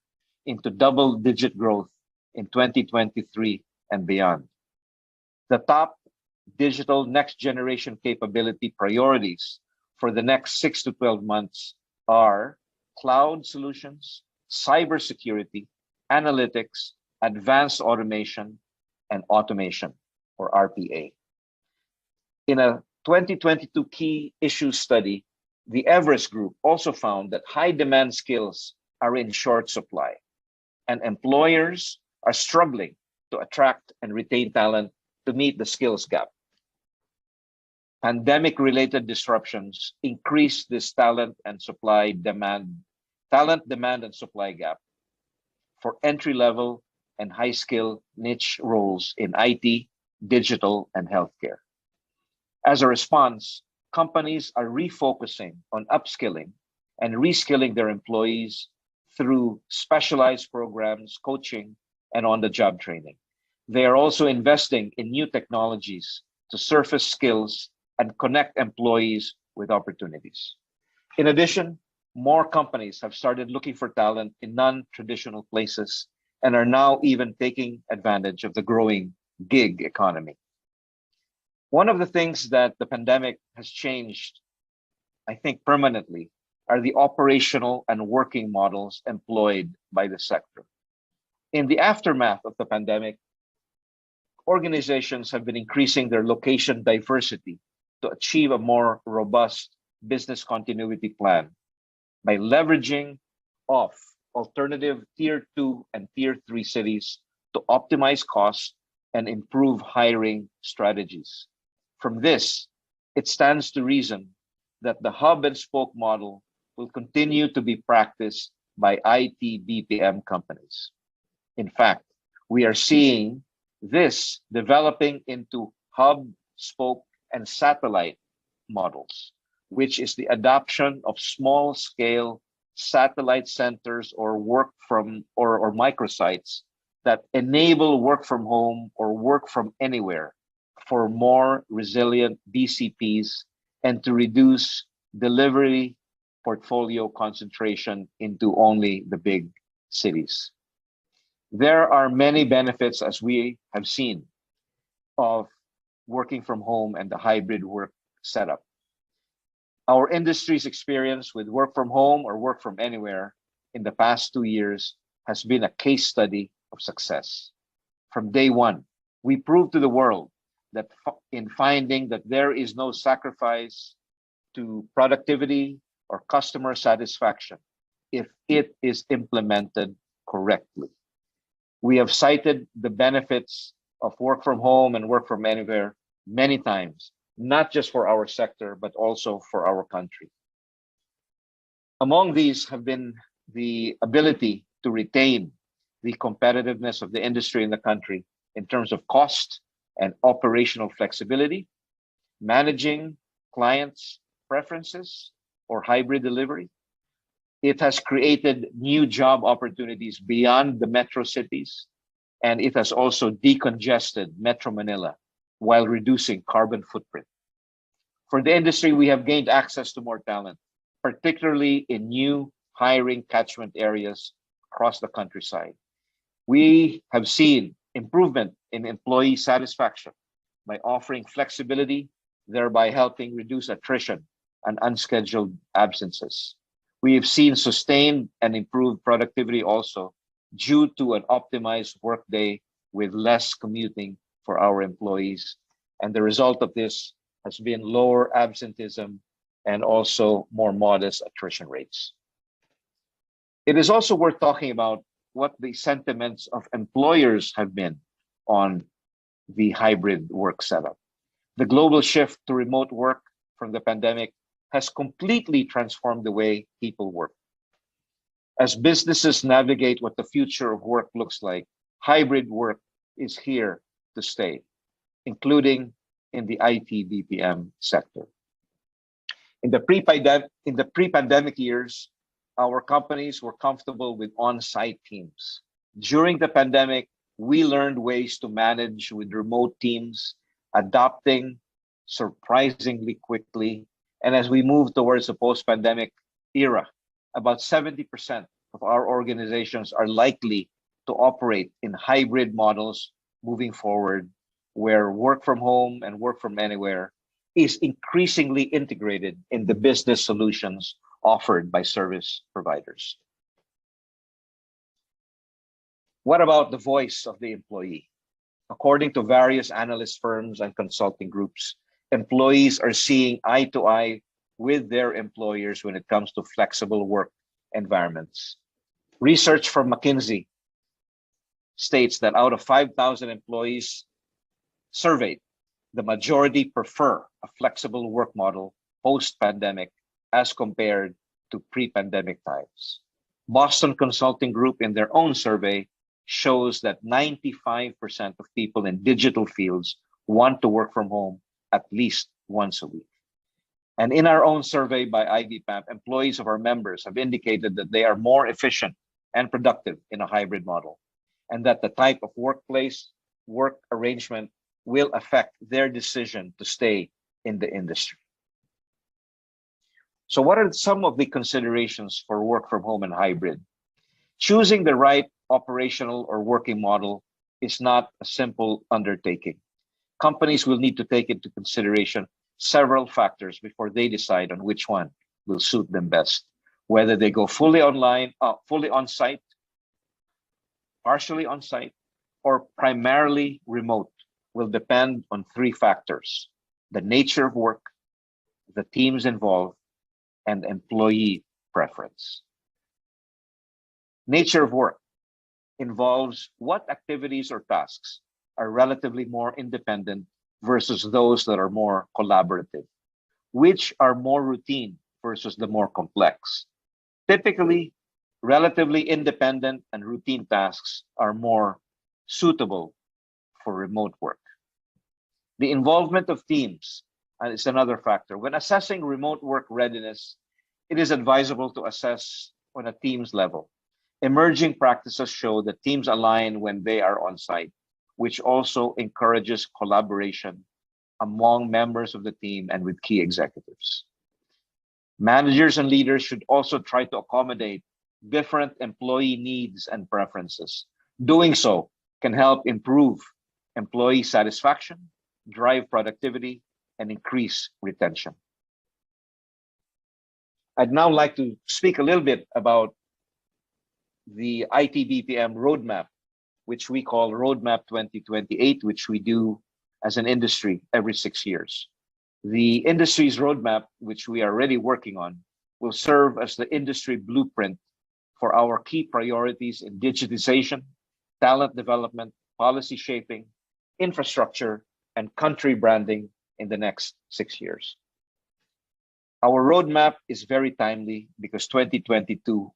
into double-digit growth in 2023 and beyond. The top digital next-generation capability priorities for the next 6 to 12 months are cloud solutions, cybersecurity, analytics, advanced automation, and automation, or RPA. In a 2022 key issue study, the Everest Group also found that high demand skills are in short supply, and employers are struggling to attract and retain talent to meet the skills gap. Pandemic-related disruptions increase this talent and demand and supply gap for entry-level and high-skill niche roles in IT, digital, and healthcare. As a response, companies are refocusing on upskilling and reskilling their employees through specialized programs, coaching, and on-the-job training. They are also investing in new technologies to surface skills and connect employees with opportunities. In addition, more companies have started looking for talent in non-traditional places and are now even taking advantage of the growing gig economy. One of the things that the pandemic has changed, I think permanently, are the operational and working models employed by the sector. In the aftermath of the pandemic, organizations have been increasing their location diversity to achieve a more robust business continuity plan by leveraging off alternative tier 2 and tier 3 cities to optimize costs and improve hiring strategies. From this, it stands to reason that the hub and spoke model will continue to be practiced by IT BPM companies. In fact, we are seeing this developing into hub, spoke, and satellite models, which is the adoption of small-scale satellite centers or microsites that enable work from home or work from anywhere for more resilient BCPs and to reduce delivery portfolio concentration into only the big cities. There are many benefits, as we have seen, of working from home and the hybrid work setup. Our industry's experience with work from home or work from anywhere in the past 2 years has been a case study of success. From day one, we proved to the world that in finding that there is no sacrifice to productivity or customer satisfaction if it is implemented correctly. We have cited the benefits of work from home and work from anywhere many times, not just for our sector, but also for our country. Among these have been the ability to retain the competitiveness of the industry in the country in terms of cost and operational flexibility, managing clients' preferences or hybrid delivery. It has created new job opportunities beyond the metro cities, and it has also decongested Metro Manila while reducing carbon footprint. For the industry, we have gained access to more talent, particularly in new hiring catchment areas across the countryside. We have seen improvement in employee satisfaction by offering flexibility, thereby helping reduce attrition and unscheduled absences. We have seen sustained and improved productivity also due to an optimized workday with less commuting for our employees. And the result of this has been lower absenteeism and also more modest attrition rates. It is also worth talking about what the sentiments of employers have been on the hybrid work setup. The global shift to remote work from the pandemic has completely transformed the way people work. As businesses navigate what the future of work looks like, hybrid work is here to stay, including in the IT BPM sector. In the pre-pandemic years, our companies were comfortable with on-site teams. During the pandemic, we learned ways to manage with remote teams, adapting surprisingly quickly. And as we move towards the post-pandemic era, about 70% of our organizations are likely to operate in hybrid models moving forward, where work from home and work from anywhere is increasingly integrated in the business solutions offered by service providers. What about the voice of the employee? According to various analyst firms and consulting groups, employees are seeing eye to eye with their employers when it comes to flexible work environments. Research from McKinsey states that out of 5,000 employees surveyed, the majority prefer a flexible work model post-pandemic as compared to pre-pandemic times. Boston Consulting Group, in their own survey, shows that 95% of people in digital fields want to work from home at least once a week. And in our own survey by IBPAP, employees of our members have indicated that they are more efficient and productive in a hybrid model, and that the type of workplace, work arrangement will affect their decision to stay in the industry. So what are some of the considerations for work from home and hybrid? Choosing the right operational or working model is not a simple undertaking. Companies will need to take into consideration several factors before they decide on which one will suit them best. Whether they go fully online, fully on-site, partially on-site, or primarily remote will depend on three factors: the nature of work, the teams involved, and employee preference. Nature of work involves what activities or tasks are relatively more independent versus those that are more collaborative, which are more routine versus the more complex. Typically, relatively independent and routine tasks are more suitable for remote work. The involvement of teams is another factor. When assessing remote work readiness, it is advisable to assess on a team's level. Emerging practices show that teams align when they are on site, which also encourages collaboration among members of the team and with key executives. Managers and leaders should also try to accommodate different employee needs and preferences. Doing so can help improve employee satisfaction, drive productivity, and increase retention. I'd now like to speak a little bit about the IT BPM roadmap, which we call Roadmap 2028, which we do as an industry every 6 years. The industry's roadmap, which we are already working on, will serve as the industry blueprint for our key priorities in digitization, talent development, policy shaping, infrastructure, and country branding in the next 6 years. Our roadmap is very timely because 2022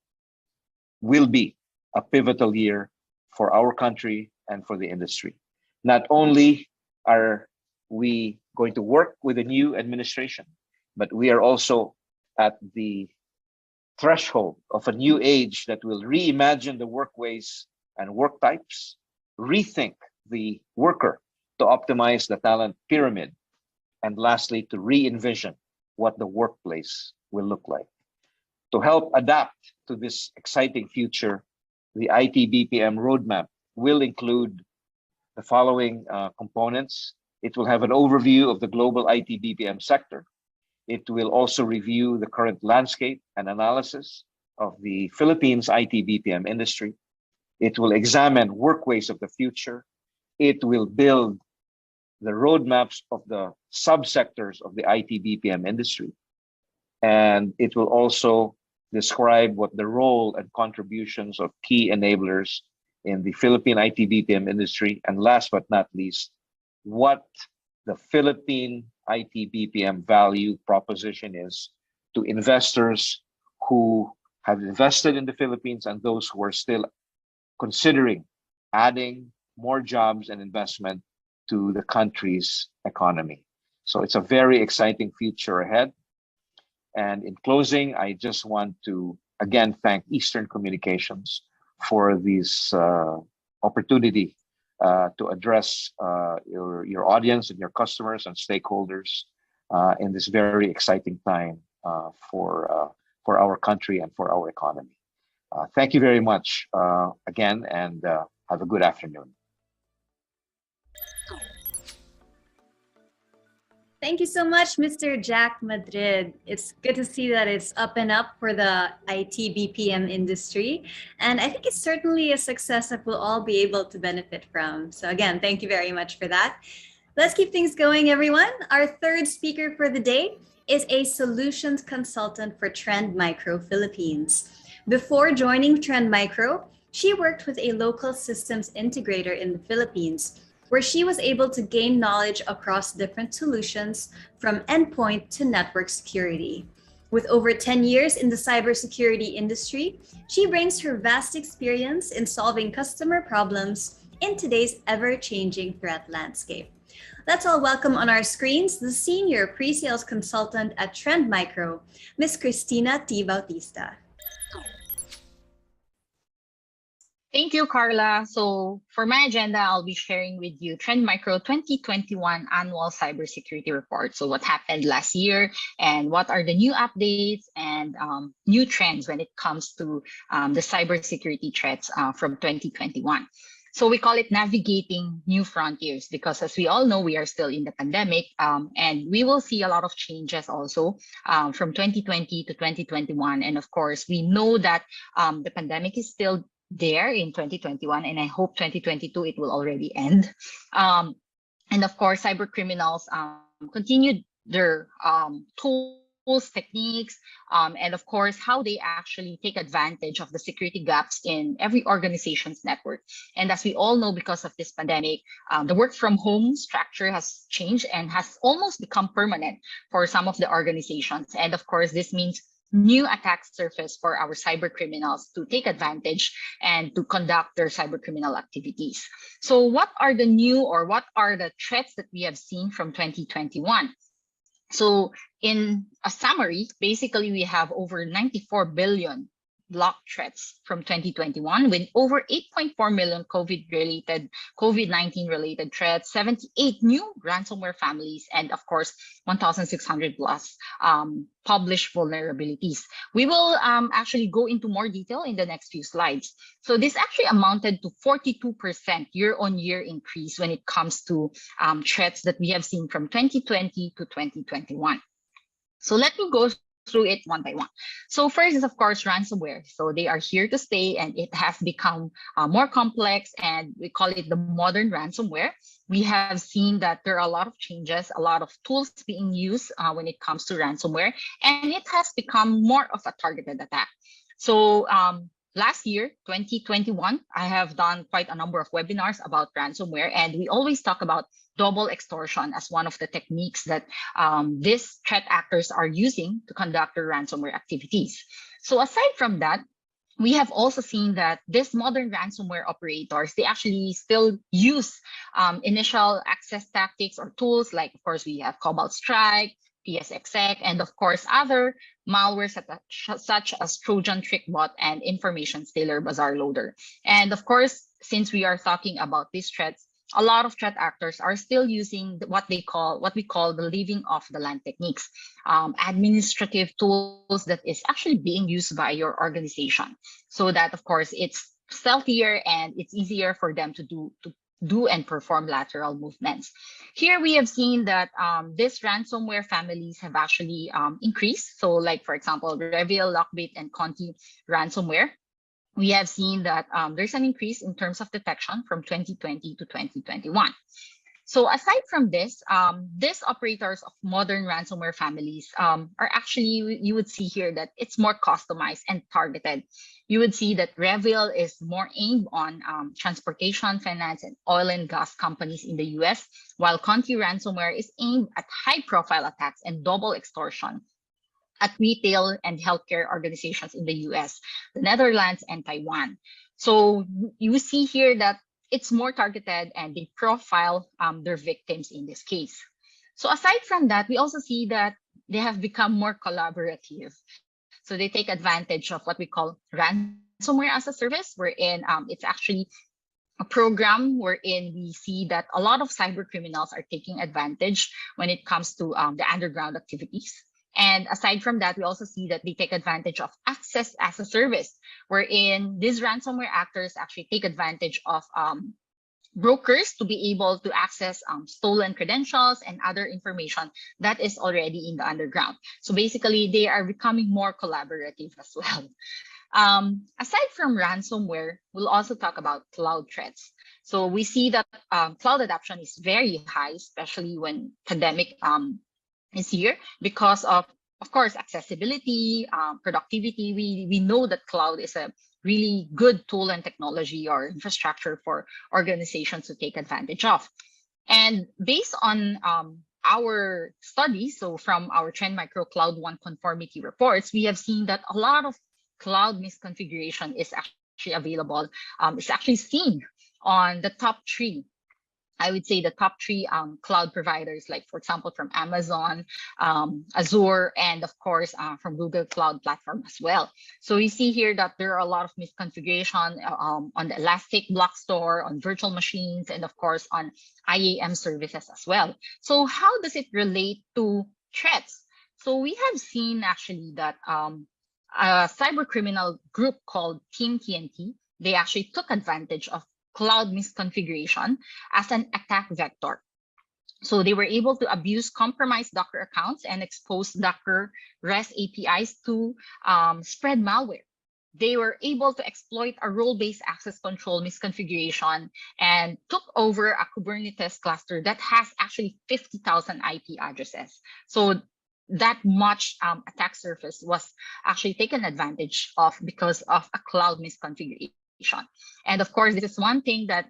will be a pivotal year for our country and for the industry. Not only are we going to work with a new administration, but we are also at the threshold of a new age that will reimagine the workways and work types, rethink the worker to optimize the talent pyramid, and lastly, to re-envision what the workplace will look like. To help adapt to this exciting future, the IT BPM roadmap will include the following components. It will have an overview of the global IT BPM sector. It will also review the current landscape and analysis of the Philippines IT BPM industry. It will examine workways of the future. It will build the roadmaps of the subsectors of the IT BPM industry. And it will also describe what the role and contributions of key enablers in the Philippine IT BPM industry, and last but not least, what the Philippine IT BPM value proposition is to investors who have invested in the Philippines and those who are still considering adding more jobs and investment to the country's economy. So it's a very exciting future ahead. And in closing, I just want to again thank Eastern Communications for this opportunity to address your audience and your customers and stakeholders in this very exciting time for our country and for our economy. Thank you very much again, and have a good afternoon. Thank you so much, Mr. Jack Madrid. It's good to see that it's up and up for the IT BPM industry. And I think it's certainly a success that we'll all be able to benefit from. So again, thank you very much for that. Let's keep things going, everyone. Our third speaker for the day is a solutions consultant for Trend Micro Philippines. Before joining Trend Micro, she worked with a local systems integrator in the Philippines, where she was able to gain knowledge across different solutions from endpoint to network security. With over 10 years in the cybersecurity industry, she brings her vast experience in solving customer problems in today's ever-changing threat landscape. Let's all welcome on our screens the Senior Pre-Sales Consultant at Trend Micro, Ms. Christina Tee-Bautista. Thank you, Carla. So for my agenda, I'll be sharing with you Trend Micro 2021 Annual Cybersecurity Report. So what happened last year and what are the new updates and new trends when it comes to the cybersecurity threats from 2021. So we call it navigating new frontiers because as we all know, we are still in the pandemic and we will see a lot of changes also from 2020 to 2021. And of course, we know that the pandemic is still there in 2021, and I hope 2022 it will already end. And of course, cyber criminals continued their tools, techniques, and of course, how they actually take advantage of the security gaps in every organization's network. And as we all know, because of this pandemic, the work from home structure has changed and has almost become permanent for some of the organizations. And of course, this means new attack surface for our cyber criminals to take advantage and to conduct their cyber criminal activities. So what are the new or what are the threats that we have seen from 2021? So in a summary, basically we have over 94 billion block threats from 2021 with over 8.4 million COVID-19 related threats, 78 new ransomware families, and of course, 1,600 plus published vulnerabilities. We will actually go into more detail in the next few slides. So this actually amounted to 42% year-on-year increase when it comes to threats that we have seen from 2020 to 2021. So let me go through it one by one. So first is of course ransomware. So they are here to stay and it has become more complex and we call it the modern ransomware. We have seen that there are a lot of changes, a lot of tools being used when it comes to ransomware, and it has become more of a targeted attack. So last year, 2021, I have done quite a number of webinars about ransomware, and we always talk about double extortion as one of the techniques that these threat actors are using to conduct their ransomware activities. So aside from that, we have also seen that these modern ransomware operators, they actually still use initial access tactics or tools like, of course, we have Cobalt Strike, PSXEC, and of course, other malware such as Trojan Trickbot and Information Stealer Bazaar Loader. And of course, since we are talking about these threats, a lot of threat actors are still using what we call the living off the land techniques, administrative tools that is actually being used by your organization, so that of course it's stealthier and it's easier for them to do and perform lateral movements. Here we have seen that these ransomware families have actually increased. So like, for example, Reveal, Lockbit, and Conti ransomware. We have seen that there's an increase in terms of detection from 2020 to 2021. So aside from this, these operators of modern ransomware families are actually, you would see here that it's more customized and targeted. You would see that Reveal is more aimed on transportation, finance, and oil and gas companies in the US, while Conti ransomware is aimed at high-profile attacks and double extortion at retail and healthcare organizations in the US, the Netherlands, and Taiwan. So you see here that it's more targeted and they profile their victims in this case. So aside from that, we also see that they have become more collaborative. So they take advantage of what we call ransomware as a service, wherein it's actually a program wherein we see that a lot of cyber criminals are taking advantage when it comes to the underground activities. And aside from that, we also see that they take advantage of access as a service, wherein these ransomware actors actually take advantage of brokers to be able to access stolen credentials and other information that is already in the underground. So basically, they are becoming more collaborative as well. Aside from ransomware, we'll also talk about cloud threats. So we see that cloud adoption is very high, especially when pandemic is here, because of course, accessibility, productivity. We know that cloud is a really good tool and technology or infrastructure for organizations to take advantage of. And based on our studies, so from our Trend Micro Cloud One conformity reports, we have seen that a lot of cloud misconfiguration is actually available. It's actually seen on the top three. I would say the top three cloud providers, like for example, from Amazon, Azure, and of course, from Google Cloud Platform as well. So we see here that there are a lot of misconfiguration on the Elastic Block Store, on virtual machines, and of course, on IAM services as well. So how does it relate to threats? So we have seen actually that a cyber criminal group called Team TNT, they actually took advantage of cloud misconfiguration as an attack vector. So they were able to abuse compromised Docker accounts and expose Docker REST APIs to spread malware. They were able to exploit a role-based access control misconfiguration and took over a Kubernetes cluster that has actually 50,000 IP addresses. So that much attack surface was actually taken advantage of because of a cloud misconfiguration. And of course, this is one thing that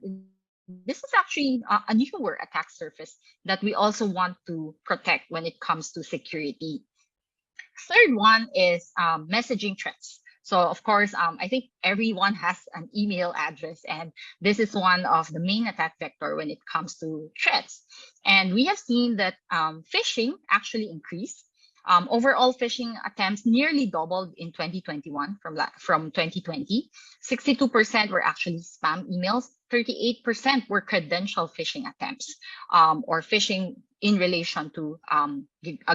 this is actually a newer attack surface that we also want to protect when it comes to security. Third one is messaging threats. So of course, I think everyone has an email address, and this is one of the main attack vector when it comes to threats. And we have seen that phishing actually increased. Overall phishing attempts nearly doubled in 2021 from 2020. 62% were actually spam emails. 38% were credential phishing attempts, or phishing in relation to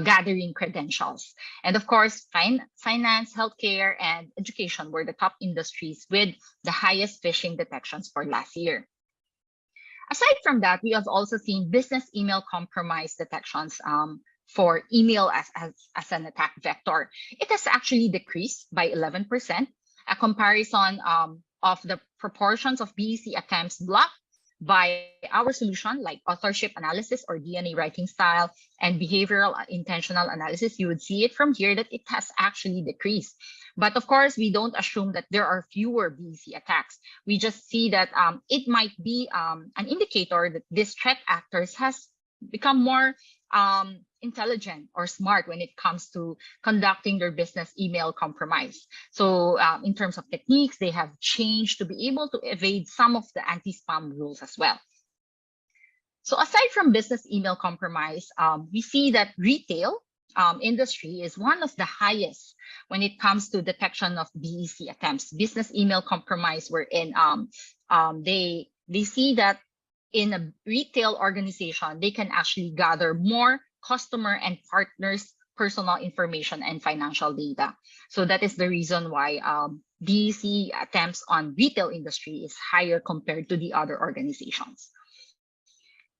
gathering credentials. And of course, finance, healthcare, and education were the top industries with the highest phishing detections for last year. Aside from that, we have also seen business email compromise detections for email as an attack vector. It has actually decreased by 11%, a comparison of the proportions of BEC attempts blocked by our solution, like authorship analysis or DNA writing style and behavioral intentional analysis. You would see it from here that it has actually decreased. But of course, we don't assume that there are fewer BEC attacks. We just see that it might be an indicator that these threat actors has become more intelligent or smart when it comes to conducting their business email compromise. So in terms of techniques, they have changed to be able to evade some of the anti-spam rules as well. So aside from business email compromise, we see that retail industry is one of the highest when it comes to detection of BEC attempts. Business email compromise wherein they see that in a retail organization, they can actually gather more customer and partners' personal information and financial data. So that is the reason why BEC attempts on retail industry is higher compared to the other organizations.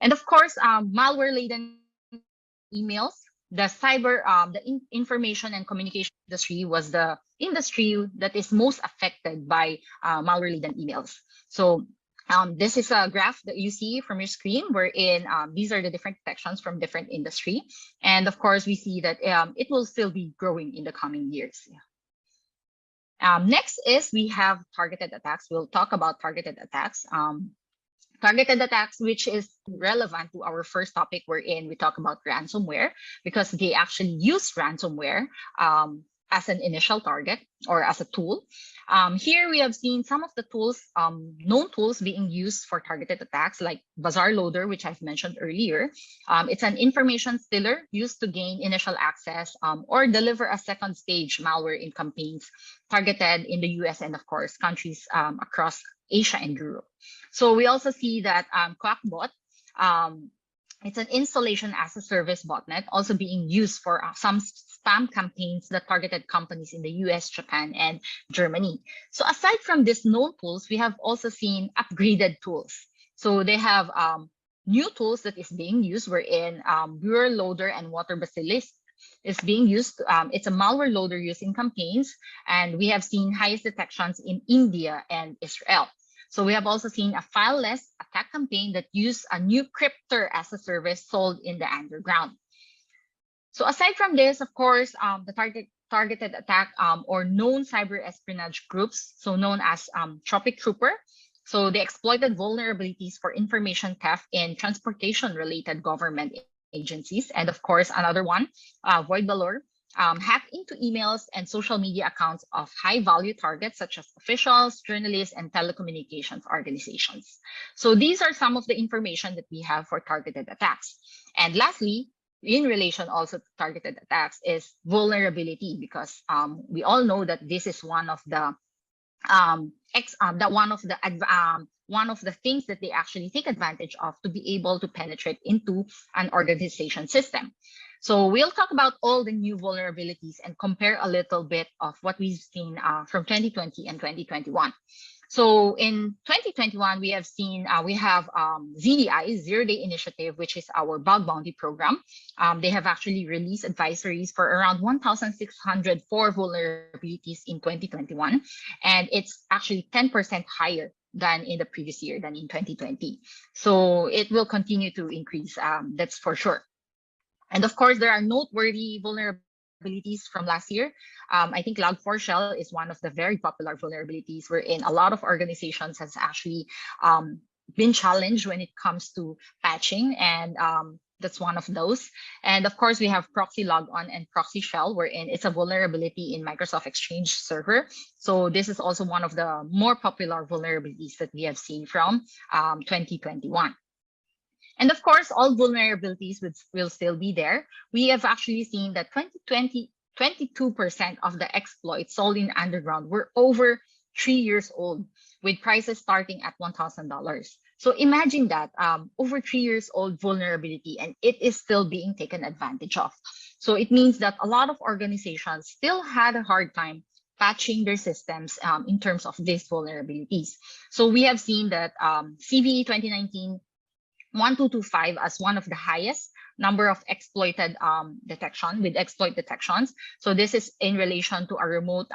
And of course, malware-laden emails, the information and communication industry was the industry that is most affected by malware-laden emails. So this is a graph that you see from your screen wherein these are the different sections from different industry. And of course, we see that it will still be growing in the coming years. Next is we have targeted attacks. We'll talk about targeted attacks. Targeted attacks, which is relevant to our first topic wherein we talk about ransomware, because they actually use ransomware as an initial target or as a tool. Here we have seen some of the tools, known tools being used for targeted attacks, like Bazaar Loader, which I've mentioned earlier. It's an information stealer used to gain initial access or deliver a second stage malware in campaigns targeted in the US and, of course, countries across Asia and Europe. So we also see that Quackbot, it's an installation as a service botnet also being used for some spam campaigns that targeted companies in the US, Japan, and Germany. So aside from these known tools, we have also seen upgraded tools. So they have new tools that is being used, wherein Bureau Loader and Water Basilisk is being used. It's a malware loader used in campaigns, and we have seen highest detections in India and Israel. So we have also seen a fileless attack campaign that used a new cryptor as a service sold in the underground. So aside from this, of course, the targeted attack or known cyber espionage groups, so known as Tropic Trooper. So they exploited vulnerabilities for information theft in transportation-related government agencies. And of course, another one, Void Valor, hacked into emails and social media accounts of high-value targets such as officials, journalists, and telecommunications organizations. So these are some of the information that we have for targeted attacks. And lastly, in relation also to targeted attacks is vulnerability, because we all know that this is one of the one of the things that they actually take advantage of to be able to penetrate into an organization system. So we'll talk about all the new vulnerabilities and compare a little bit of what we've seen from 2020 and 2021. So in 2021, we have seen, we have ZDI, Zero Day Initiative, which is our bug bounty program. They have actually released advisories for around 1,604 vulnerabilities in 2021. And it's actually 10% higher than in the previous year, than in 2020. So it will continue to increase, that's for sure. And of course, there are noteworthy vulnerabilities from last year. I think Log4Shell is one of the very popular vulnerabilities wherein a lot of organizations has actually been challenged when it comes to patching, and that's one of those. And of course, we have Proxy Logon and Proxy Shell, wherein it's a vulnerability in Microsoft Exchange Server. So this is also one of the more popular vulnerabilities that we have seen from 2021. And of course, all vulnerabilities will still be there. We have actually seen that 22% of the exploits sold in underground were over 3 years old, with prices starting at $1,000. So imagine that, over 3 years old vulnerability, and it is still being taken advantage of. So it means that a lot of organizations still had a hard time patching their systems in terms of these vulnerabilities. So we have seen that CVE 2019 1225 as one of the highest number of exploited detection with exploit detections. So this is in relation to a remote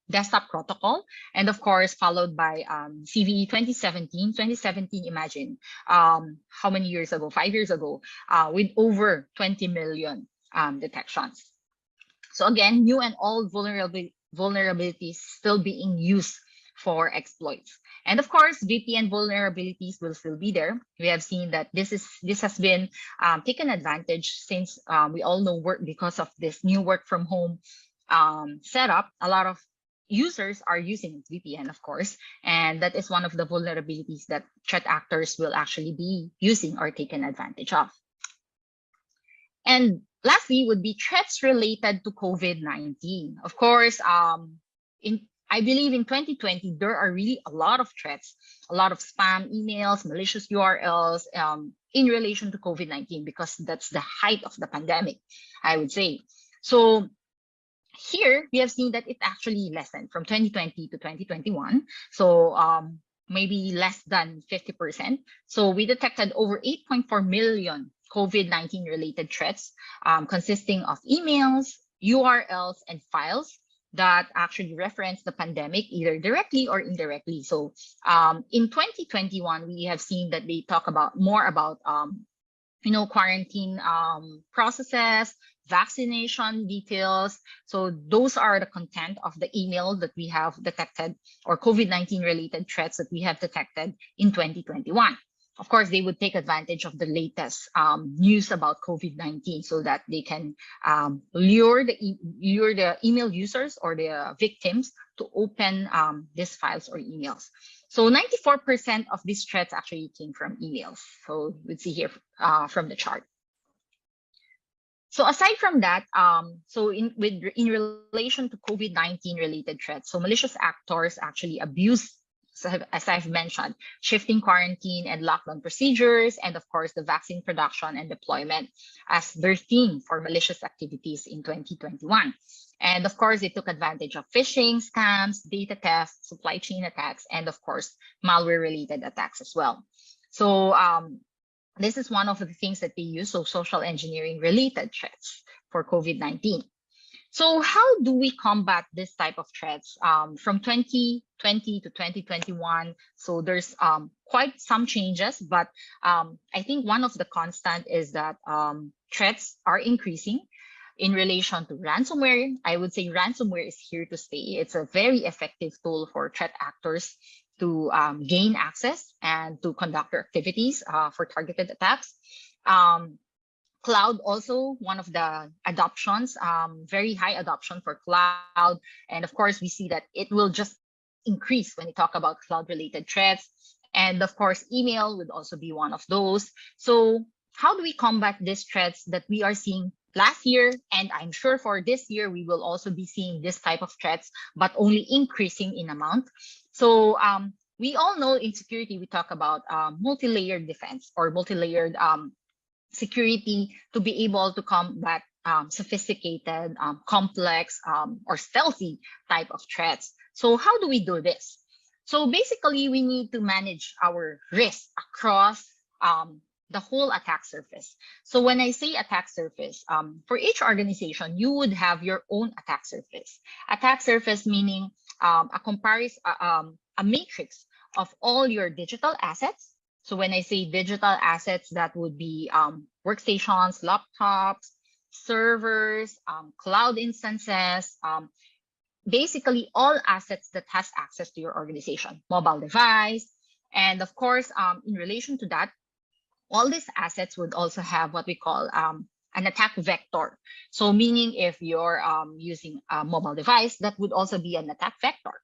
desktop protocol, and of course followed by CVE 2017. 2017, imagine how many years ago, 5 years ago, with over 20 million detections. So again, new and old vulnerabilities still being used for exploits. And of course, VPN vulnerabilities will still be there. We have seen that this has been taken advantage since we all know because of this new work from home setup. A lot of users are using VPN, of course, and that is one of the vulnerabilities that threat actors will actually be using or taken advantage of. And lastly would be threats related to COVID-19. Of course, I believe in 2020, there are really a lot of threats, a lot of spam emails, malicious URLs in relation to COVID-19, because that's the height of the pandemic, I would say. So here we have seen that it actually lessened from 2020 to 2021. So maybe less than 50%. So we detected over 8.4 million COVID-19 related threats consisting of emails, URLs, and files that actually reference the pandemic either directly or indirectly. So in 2021, we have seen that they talk about more about quarantine processes, vaccination details. So those are the content of the email that we have detected, or COVID-19 related threats that we have detected in 2021. of course, they would take advantage of the latest news about COVID-19 so that they can lure the email users or the victims to open these files or emails. So 94% of these threats actually came from emails. So we'll see here from the chart. So aside from that, in relation to COVID-19 related threats, so malicious actors actually abuse, as I've mentioned, shifting quarantine and lockdown procedures, and of course the vaccine production and deployment as their theme for malicious activities in 2021. And of course, they took advantage of phishing, scams, data theft, supply chain attacks, and of course, malware-related attacks as well. So this is one of the things that they use, so social engineering related threats for COVID-19. So how do we combat this type of threats from 2020 to 2021? So there's quite some changes, but I think one of the constant is that threats are increasing in relation to ransomware. I would say ransomware is here to stay. It's a very effective tool for threat actors to gain access and to conduct their activities for targeted attacks. Cloud also one of the adoptions, very high adoption for cloud. And of course, we see that it will just increase when we talk about cloud related threats. And of course, email would also be one of those. So how do we combat these threats that we are seeing last year? And I'm sure for this year, we will also be seeing this type of threats, but only increasing in amount. So we all know in security, we talk about multi-layered defense or multi-layered security to be able to combat sophisticated, complex, or stealthy type of threats. So how do we do this? So basically, we need to manage our risk across the whole attack surface. So when I say attack surface, for each organization, you would have your own attack surface. Attack surface meaning a comparison, a matrix of all your digital assets. So when I say digital assets, that would be workstations, laptops, servers, cloud instances, basically all assets that has access to your organization, mobile device. And of course, in relation to that, all these assets would also have what we call an attack vector. So meaning if you're using a mobile device, that would also be an attack vector.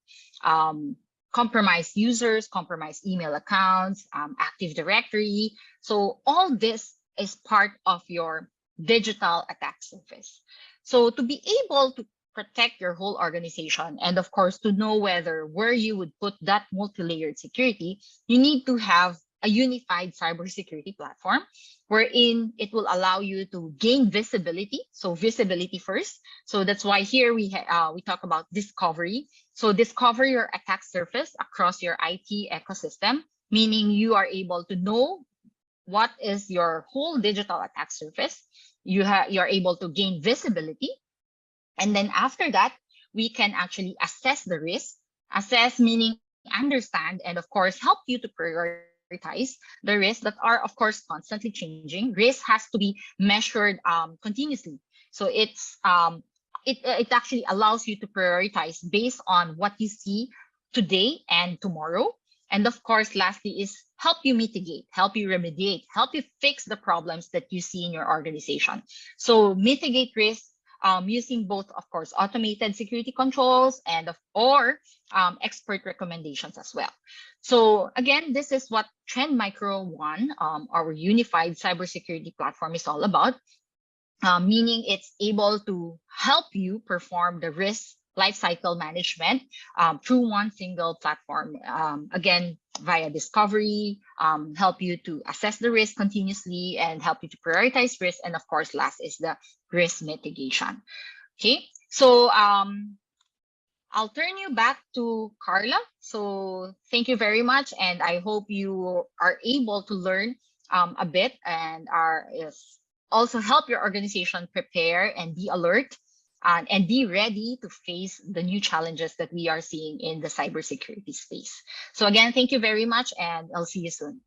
Compromised users, compromised email accounts, Active Directory. So all this is part of your digital attack surface. So to be able to protect your whole organization and of course to know where you would put that multi-layered security, you need to have a unified cybersecurity platform wherein it will allow you to gain visibility. So visibility first. So that's why here we talk about discovery. So discover your attack surface across your IT ecosystem, meaning you are able to know what is your whole digital attack surface. You're able to gain visibility. And then after that, we can actually assess the risk. Assess meaning understand and of course help you to prioritize the risks that are of course constantly changing. Risk has to be measured continuously. So it's it actually allows you to prioritize based on what you see today and tomorrow. And of course, lastly is help you mitigate, help you remediate, help you fix the problems that you see in your organization. So mitigate risk using both, of course, automated security controls and or expert recommendations as well. So again, this is what Trend Micro One, our unified cybersecurity platform, is all about. Meaning it's able to help you perform the risk lifecycle management through one single platform. Again, via discovery, help you to assess the risk continuously and help you to prioritize risk. And of course, last is the risk mitigation. Okay, so I'll turn you back to Carla. So thank you very much. And I hope you are able to learn a bit and also help your organization prepare and be alert and be ready to face the new challenges that we are seeing in the cybersecurity space. So again, thank you very much, and I'll see you soon.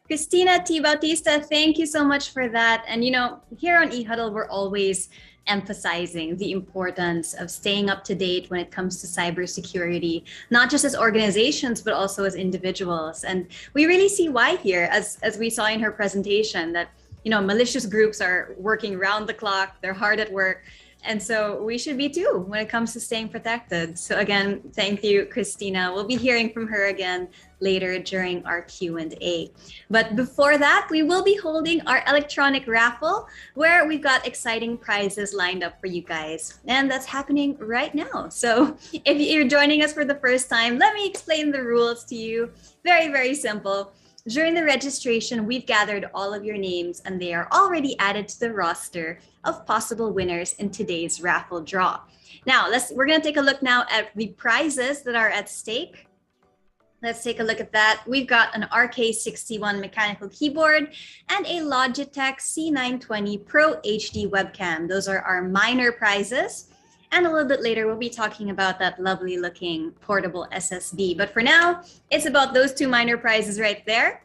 Christina Tee-Bautista, thank you so much for that. And you know, here on eHuddle, we're always emphasizing the importance of staying up to date when it comes to cybersecurity, not just as organizations, but also as individuals. And we really see why here, as we saw in her presentation, that malicious groups are working round the clock, they're hard at work. And so we should be too when it comes to staying protected. So again, thank you, Christina. We'll be hearing from her again later during our Q&A. But before that, we will be holding our electronic raffle where we've got exciting prizes lined up for you guys. And that's happening right now. So if you're joining us for the first time, let me explain the rules to you. Very, very simple. During the registration, we've gathered all of your names and they are already added to the roster of possible winners in today's raffle draw. Now, we're going to take a look now at the prizes that are at stake. Let's take a look at that. We've got an RK61 mechanical keyboard and a Logitech C920 Pro HD webcam. Those are our minor prizes. And a little bit later, we'll be talking about that lovely looking portable SSD. But for now, it's about those two minor prizes right there.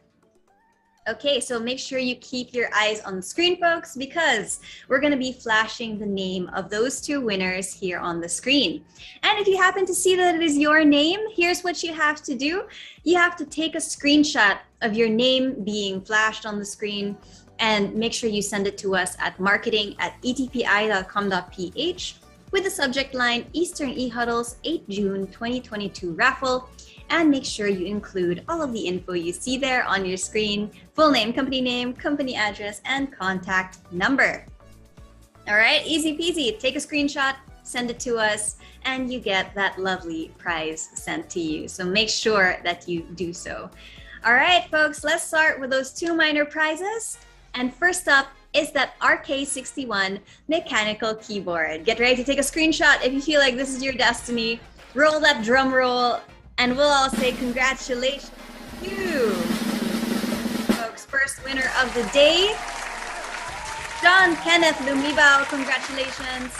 Okay, so make sure you keep your eyes on the screen, folks, because we're going to be flashing the name of those two winners here on the screen. And if you happen to see that it is your name, here's what you have to do. You have to take a screenshot of your name being flashed on the screen and make sure you send it to us at marketing@etpi.com.ph with the subject line Eastern eHuddles 8 June 2022 raffle. And make sure you include all of the info you see there on your screen: full name, company address, and contact number. All right, easy peasy. Take a screenshot, send it to us, and you get that lovely prize sent to you. So make sure that you do so. All right, folks, let's start with those two minor prizes. And first up is that RK61 mechanical keyboard. Get ready to take a screenshot if you feel like this is your destiny. Roll that drum roll, and we'll all say congratulations to you. Folks, first winner of the day, John Kenneth Lumibao. Congratulations.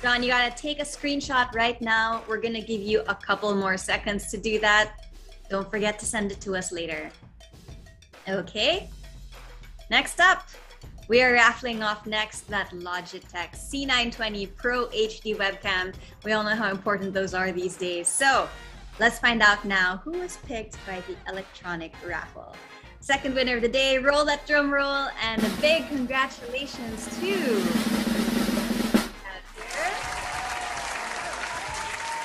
John, you gotta take a screenshot right now. We're gonna give you a couple more seconds to do that. Don't forget to send it to us later. Okay, next up, we are raffling off next that Logitech C920 Pro HD webcam. We all know how important those are these days. So let's find out now who was picked by the electronic raffle. Second winner of the day, roll that drum roll, and a big congratulations to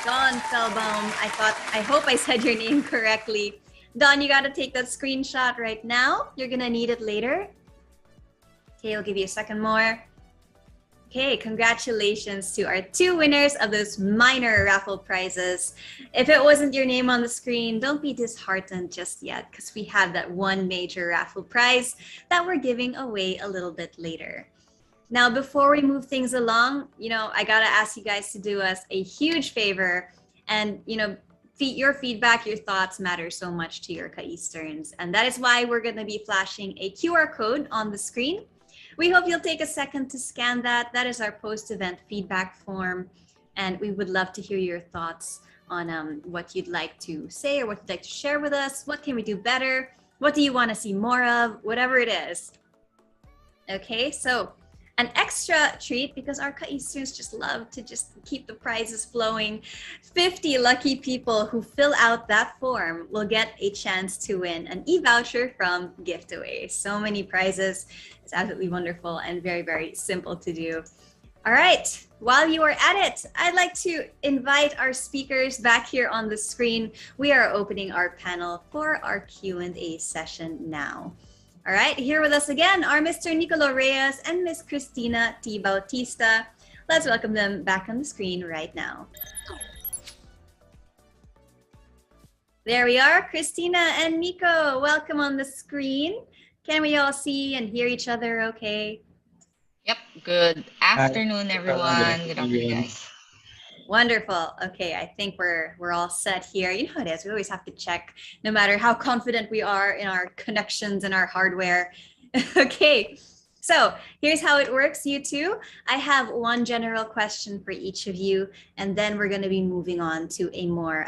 Don Felbaum. I hope I said your name correctly. Don, you gotta take that screenshot right now. You're gonna need it later. Okay, I'll give you a second more. Okay, congratulations to our two winners of those minor raffle prizes. If it wasn't your name on the screen, don't be disheartened just yet, because we have that one major raffle prize that we're giving away a little bit later. Now, before we move things along, I gotta ask you guys to do us a huge favor. And, your feedback, your thoughts matter so much to your Ka-Easterns. And that is why we're gonna be flashing a QR code on the screen. We hope you'll take a second to scan that. That is our post-event feedback form. And we would love to hear your thoughts on what you'd like to say or what you'd like to share with us. What can we do better? What do you want to see more of? Whatever it is. Okay, so an extra treat, because our Ka-Easterns just love to just keep the prizes flowing. 50 lucky people who fill out that form will get a chance to win an e-voucher from Giftaway. So many prizes. It's absolutely wonderful and very, very simple to do. All right, while you are at it, I'd like to invite our speakers back here on the screen. We are opening our panel for our Q&A session now. All right, here with us again are Mr. Nico Reyes and Ms. Christina Tee-Bautista. Let's welcome them back on the screen right now. There we are, Christina and Nico. Welcome on the screen. Can we all see and hear each other okay? Yep, good afternoon, everyone. Good afternoon, guys. Wonderful. Okay, I think we're all set here. You know how it is. We always have to check, no matter how confident we are in our connections and our hardware. Okay, so here's how it works, you two. I have one general question for each of you, and then we're going to be moving on to a more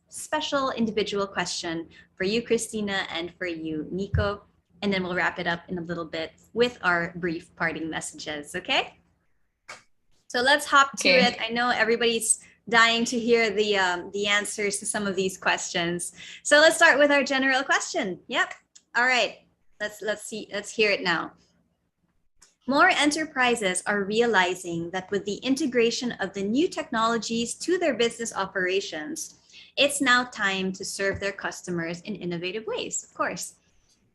special individual question for you, Christina, and for you, Nico. And then we'll wrap it up in a little bit with our brief parting messages, okay? So let's hop to Okay. it. I know everybody's dying to hear the answers to some of these questions. So let's start with our general question. Yep. All right. Let's hear it now. More enterprises are realizing that with the integration of the new technologies to their business operations, it's now time to serve their customers in innovative ways, of course.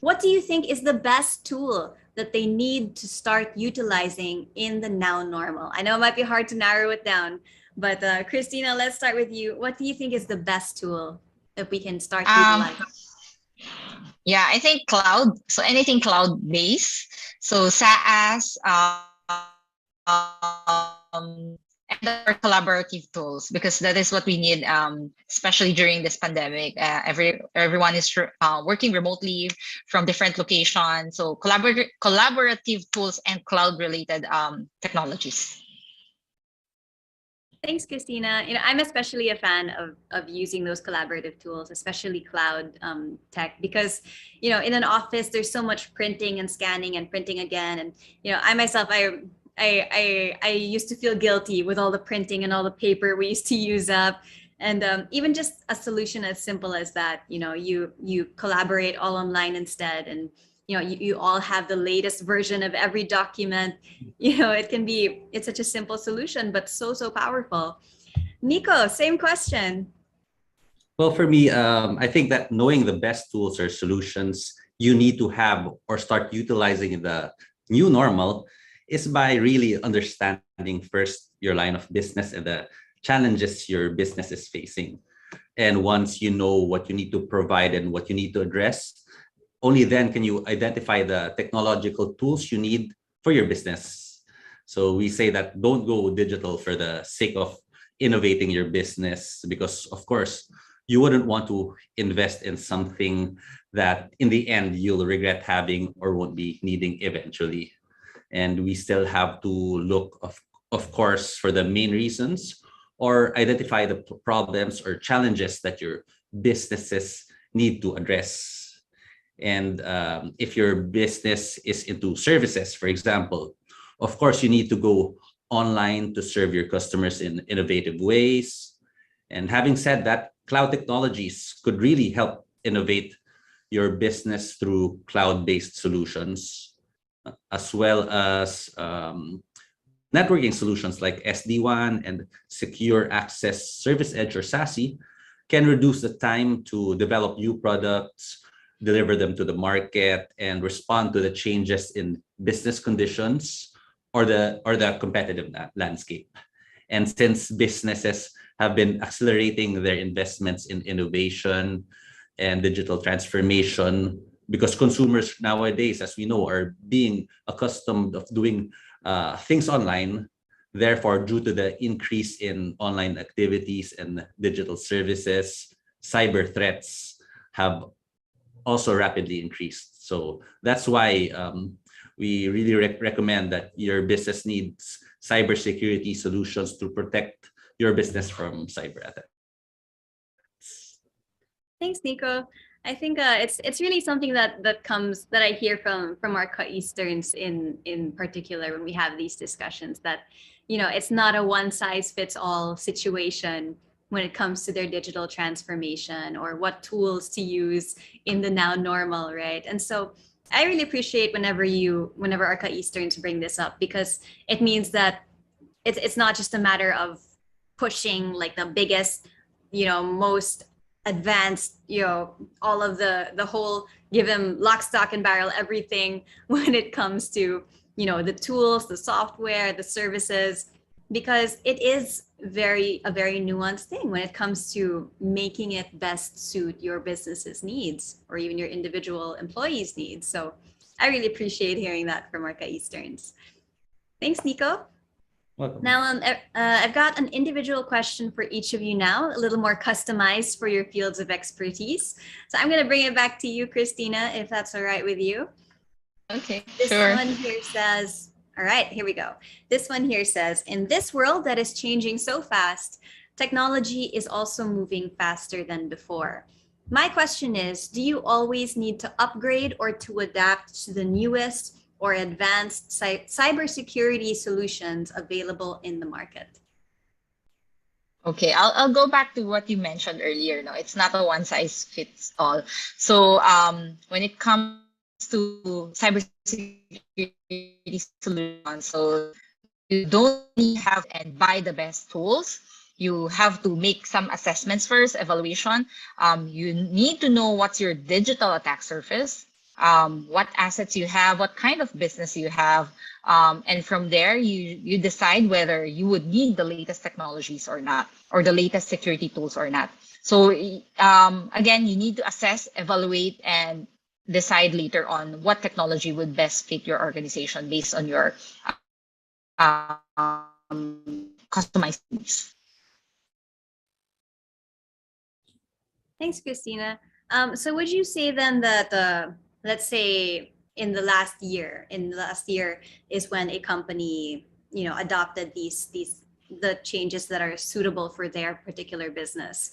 What do you think is the best tool that they need to start utilizing in the now normal? I know it might be hard to narrow it down, but Christina, let's start with you. What do you think is the best tool that we can start Um, utilizing? yeah, I think cloud. So anything cloud based. So SaaS, and our collaborative tools, because that is what we need, especially during this pandemic. Everyone is working remotely from different locations. So collaborative tools and cloud related technologies. Thanks, Christina. I'm especially a fan of using those collaborative tools, especially cloud tech, because in an office there's so much printing and scanning and printing again, and I myself I used to feel guilty with all the printing and all the paper we used to use up, and even just a solution as simple as that, you collaborate all online instead, and you all have the latest version of every document. It's such a simple solution, but so powerful. Nico, same question. Well, for me, I think that knowing the best tools or solutions you need to have or start utilizing in the new normal is by really understanding first your line of business and the challenges your business is facing. And once you know what you need to provide and what you need to address, only then can you identify the technological tools you need for your business. So we say that don't go digital for the sake of innovating your business, because of course you wouldn't want to invest in something that in the end you'll regret having or won't be needing eventually. And we still have to look, of course, for the main reasons or identify the problems or challenges that your businesses need to address. And if your business is into services, for example, of course, you need to go online to serve your customers in innovative ways. And having said that, cloud technologies could really help innovate your business through cloud-based solutions, as well as networking solutions like SD-WAN and Secure Access Service Edge or SASE can reduce the time to develop new products, deliver them to the market, and respond to the changes in business conditions or the competitive landscape. And since businesses have been accelerating their investments in innovation and digital transformation, because consumers nowadays, as we know, are being accustomed of doing things online. Therefore, due to the increase in online activities and digital services, cyber threats have also rapidly increased. So that's why we really recommend that your business needs cybersecurity solutions to protect your business from cyber attacks. Thanks, Nico. I think it's really something that I hear from our Ka-Easterns in particular when we have these discussions, that it's not a one size fits all situation when it comes to their digital transformation or what tools to use in the now normal, right? And so I really appreciate whenever our Ka-Easterns bring this up, because it means that it's not just a matter of pushing like the biggest, most advanced, all of the whole, give them lock, stock, and barrel everything when it comes to, the tools, the software, the services, because it is a very nuanced thing when it comes to making it best suit your business's needs or even your individual employees' needs. So I really appreciate hearing that from our Ka-Easterns. Thanks, Nico. Welcome. Now, I've got an individual question for each of you now, a little more customized for your fields of expertise. So I'm going to bring it back to you, Christina, if that's all right with you. Okay, This sure. one here says, all right, here we go. This one here says, in this world that is changing so fast, technology is also moving faster than before. My question is, do you always need to upgrade or to adapt to the newest or advanced cybersecurity solutions available in the market? Okay, I'll go back to what you mentioned earlier. No, it's not a one size fits all. So when it comes to cybersecurity solutions, so you don't need to have and buy the best tools. You have to make some assessments first, evaluation. You need to know what's your digital attack surface, what assets you have, what kind of business you have, and from there you decide whether you would need the latest technologies or not, or the latest security tools or not. So again, you need to assess, evaluate, and decide later on what technology would best fit your organization based on your customized needs. Thanks, Christina. So would you say then that let's say in the last year is when a company, adopted the changes that are suitable for their particular business.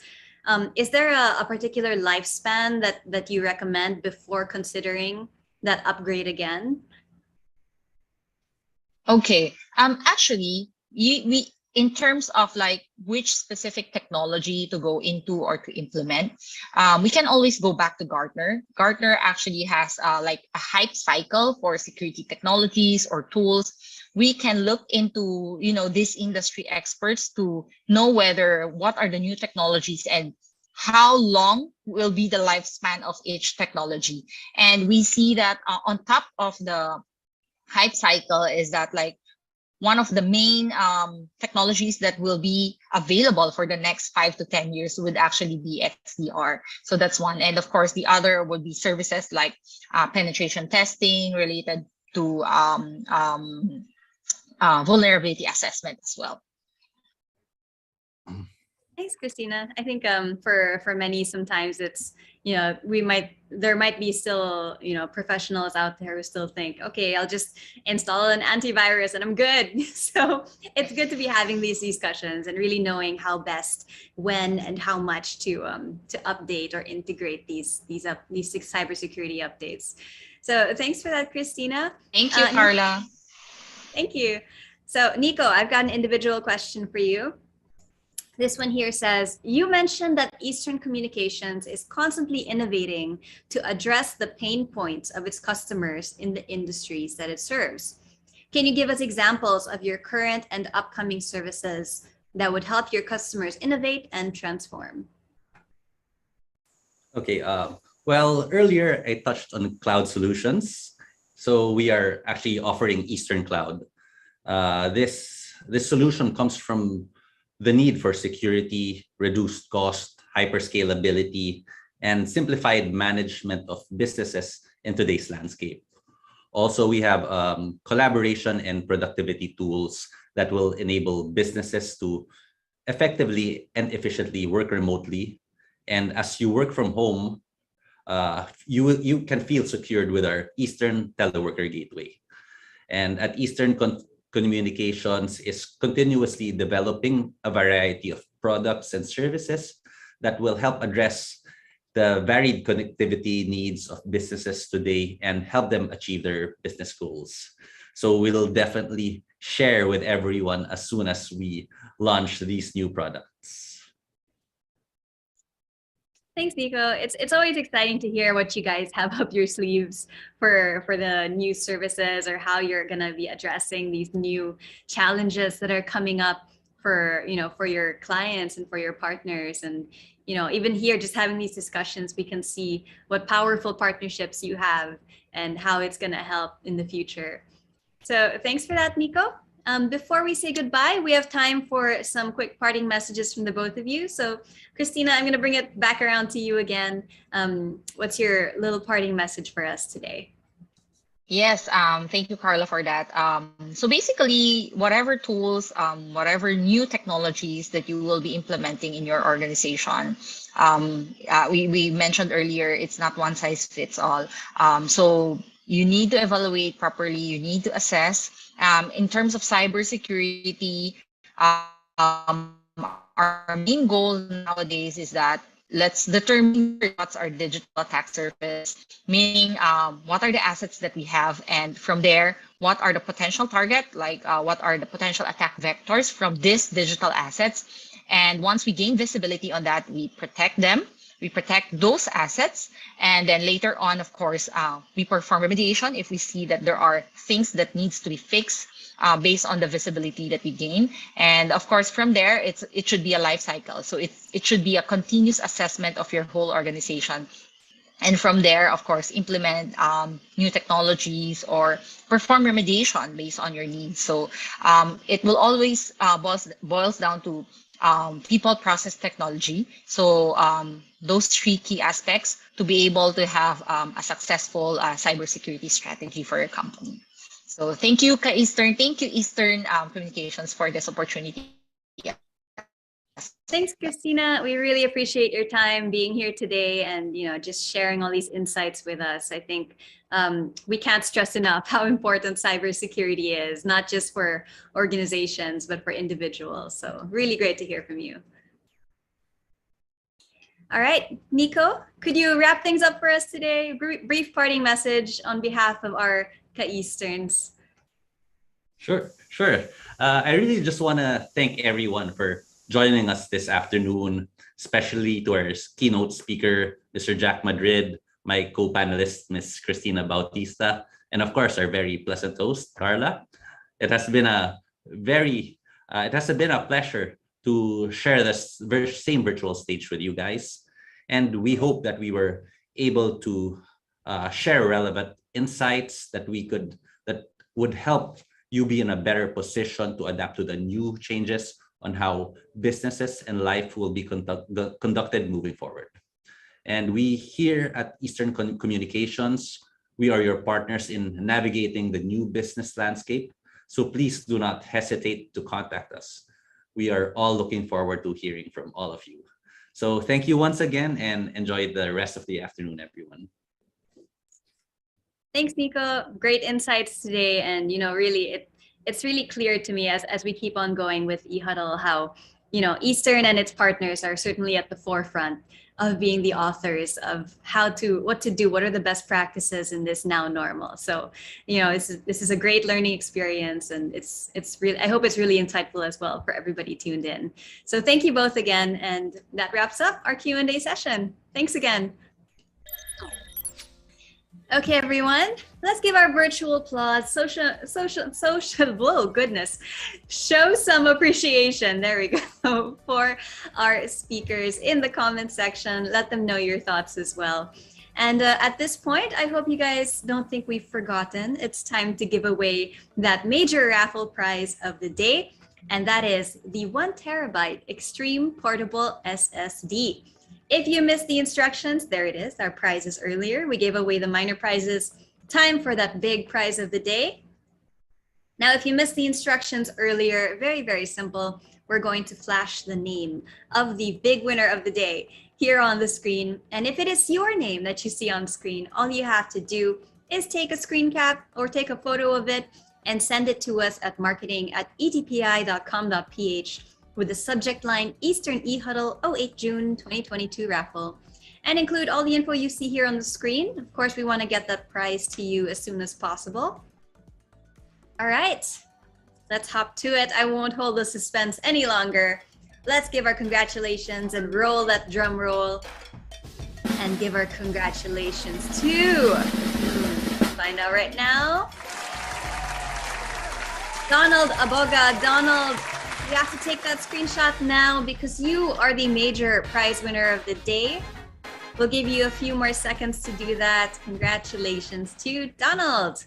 Is there a particular lifespan that you recommend before considering that upgrade again? Okay. Actually, we in terms of like which specific technology to go into or to implement, we can always go back to Gartner. Gartner actually has like a hype cycle for security technologies or tools. We can look into, these industry experts to know what are the new technologies and how long will be the lifespan of each technology. And we see that on top of the hype cycle is that like one of the main technologies that will be available for the next 5 to 10 years would actually be XDR. So that's one. And of course, the other would be services like penetration testing related to vulnerability assessment as well. Thanks, Christina. I think for many, sometimes it's, there might be still, professionals out there who still think, okay, I'll just install an antivirus and I'm good. So it's good to be having these discussions and really knowing how best, when, and how much to update or integrate these cybersecurity updates. So thanks for that, Christina. Thank you, Carla. Thank you. So Nico, I've got an individual question for you. This one here says, you mentioned that Eastern Communications is constantly innovating to address the pain points of its customers in the industries that it serves. Can you give us examples of your current and upcoming services that would help your customers innovate and transform? Okay, well, earlier I touched on cloud solutions. So we are actually offering Eastern Cloud. This solution comes from the need for security, reduced cost, hyperscalability, and simplified management of businesses in today's landscape. Also, we have collaboration and productivity tools that will enable businesses to effectively and efficiently work remotely. And as you work from home, you can feel secured with our Eastern Teleworker Gateway. And at Eastern Communications is continuously developing a variety of products and services that will help address the varied connectivity needs of businesses today and help them achieve their business goals. So we'll definitely share with everyone as soon as we launch these new products. Thanks, Nico. It's always exciting to hear what you guys have up your sleeves for the new services or how you're gonna be addressing these new challenges that are coming up for your clients and for your partners. And even here, just having these discussions, we can see what powerful partnerships you have and how it's gonna help in the future. So thanks for that, Nico. Before we say goodbye, we have time for some quick parting messages from the both of you. So Christina, I'm going to bring it back around to you again. What's your little parting message for us today? Yes, thank you, Carla, for that. So basically, whatever tools, whatever new technologies that you will be implementing in your organization, we mentioned earlier, it's not one size fits all. So you need to evaluate properly, you need to assess. In terms of cybersecurity, our main goal nowadays is that let's determine what's our digital attack surface, meaning what are the assets that we have, and from there, what are the potential target, like what are the potential attack vectors from these digital assets. And once we gain visibility on that, we protect them. We protect those assets. And then later on, of course, we perform remediation if we see that there are things that needs to be fixed based on the visibility that we gain. And of course, from there, it should be a life cycle. So it should be a continuous assessment of your whole organization. And from there, of course, implement new technologies or perform remediation based on your needs. So it will always boils down to people, process, technology. So those three key aspects to be able to have a successful cybersecurity strategy for your company. So thank you, Eastern. Thank you, Eastern Communications, for this opportunity. Thanks, Christina. We really appreciate your time being here today and just sharing all these insights with us. I think we can't stress enough how important cybersecurity is, not just for organizations, but for individuals. So really great to hear from you. All right, Nico, could you wrap things up for us today? Brief parting message on behalf of our Ka-Easterns. Sure. I really just want to thank everyone for joining us this afternoon, especially to our keynote speaker, Mr. Jack Madrid, my co-panelist, Ms. Christina Tee-Bautista, and of course, our very pleasant host, Carla. It has been a pleasure to share this same virtual stage with you guys. And we hope that we were able to share relevant insights that would help you be in a better position to adapt to the new changes on how businesses and life will be conducted moving forward. And we here at Eastern Communications, we are your partners in navigating the new business landscape. So please do not hesitate to contact us. We are all looking forward to hearing from all of you. So thank you once again and enjoy the rest of the afternoon, everyone. Thanks, Nico. Great insights today. And, really, it's really clear to me as we keep on going with eHuddle how, Eastern and its partners are certainly at the forefront of being the authors of what to do, what are the best practices in this now normal. So, this is a great learning experience, and it's really, I hope it's really insightful as well for everybody tuned in. So thank you both again, and that wraps up our Q&A session. Thanks again. Okay, everyone, let's give our virtual applause, whoa, goodness, show some appreciation, there we go, for our speakers in the comment section. Let them know your thoughts as well. And at this point, I hope you guys don't think we've forgotten. It's time to give away that major raffle prize of the day, and that is the 1 terabyte Extreme Portable SSD. If you missed the instructions, there it is, our prizes earlier. We gave away the minor prizes. Time for that big prize of the day. Now, if you missed the instructions earlier, very, very simple. We're going to flash the name of the big winner of the day here on the screen. And if it is your name that you see on screen, all you have to do is take a screen cap or take a photo of it and send it to us at marketing@etpi.com.ph. with the subject line Eastern eHuddle 08 June 2022 raffle, and include all the info you see here on the screen. Of course, we want to get that prize to you as soon as possible. All right, let's hop to it. I won't hold the suspense any longer. Let's give our congratulations and roll that drum roll and give our congratulations to, find out right now, Donald Aboga. Donald, you have to take that screenshot now because you are the major prize winner of the day. We'll give you a few more seconds to do that. Congratulations to Donald.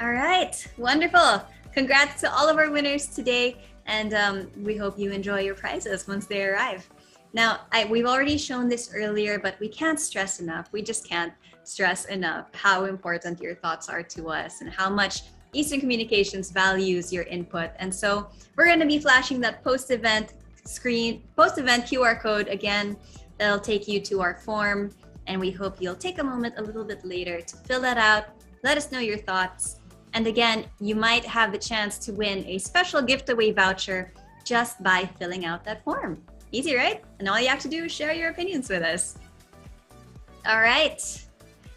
All right, wonderful. Congrats to all of our winners today. And we hope you enjoy your prizes once they arrive. Now, we've already shown this earlier, but we can't stress enough. We just can't stress enough how important your thoughts are to us and how much Eastern Communications values your input. And so we're going to be flashing that post-event QR code again. That'll take you to our form. And we hope you'll take a moment a little bit later to fill that out. Let us know your thoughts. And again, you might have the chance to win a special gift away voucher just by filling out that form. Easy, right? And all you have to do is share your opinions with us. All right.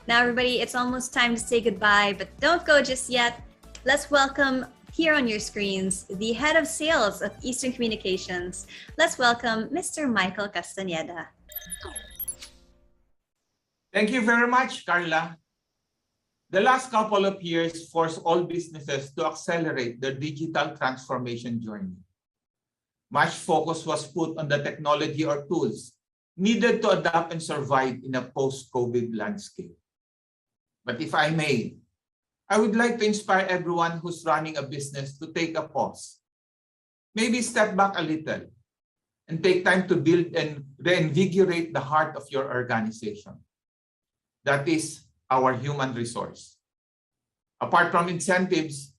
Now, everybody, it's almost time to say goodbye, but don't go just yet. Let's welcome here on your screens the head of sales of Eastern Communications. Let's welcome Mr. Michael Castañeda. Thank you very much, Carla. The last couple of years forced all businesses to accelerate their digital transformation journey. Much focus was put on the technology or tools needed to adapt and survive in a post-COVID landscape. But if I may, I would like to inspire everyone who's running a business to take a pause. Maybe step back a little and take time to build and reinvigorate the heart of your organization. That is our human resource. Apart from incentives,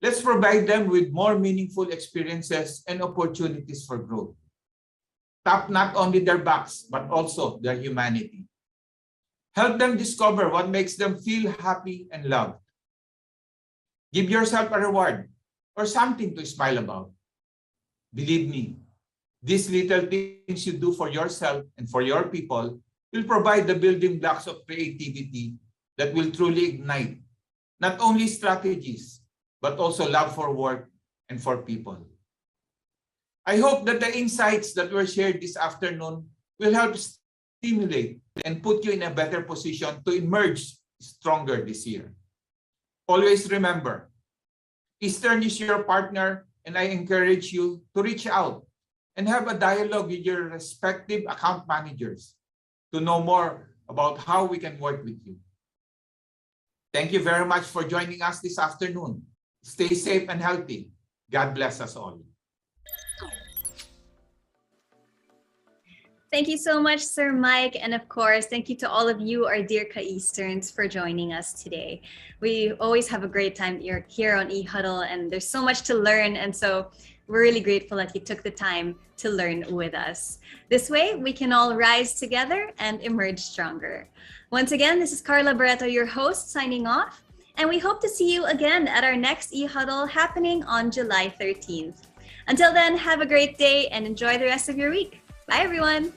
let's provide them with more meaningful experiences and opportunities for growth. Tap not only their backs, but also their humanity. Help them discover what makes them feel happy and loved. Give yourself a reward or something to smile about. Believe me, these little things you do for yourself and for your people will provide the building blocks of creativity that will truly ignite not only strategies, but also love for work and for people. I hope that the insights that were shared this afternoon will help stimulate and put you in a better position to emerge stronger this year. Always remember, Eastern is your partner, and I encourage you to reach out and have a dialogue with your respective account managers to know more about how we can work with you. Thank you very much for joining us this afternoon. Stay safe and healthy. God bless us all. Thank you so much, Sir Mike. And of course, thank you to all of you, our dear Ka-Easterns, for joining us today. We always have a great time here on eHuddle, and there's so much to learn. And so we're really grateful that you took the time to learn with us. This way, we can all rise together and emerge stronger. Once again, this is Carla Barretto, your host, signing off. And we hope to see you again at our next eHuddle happening on July 13th. Until then, have a great day and enjoy the rest of your week. Bye, everyone.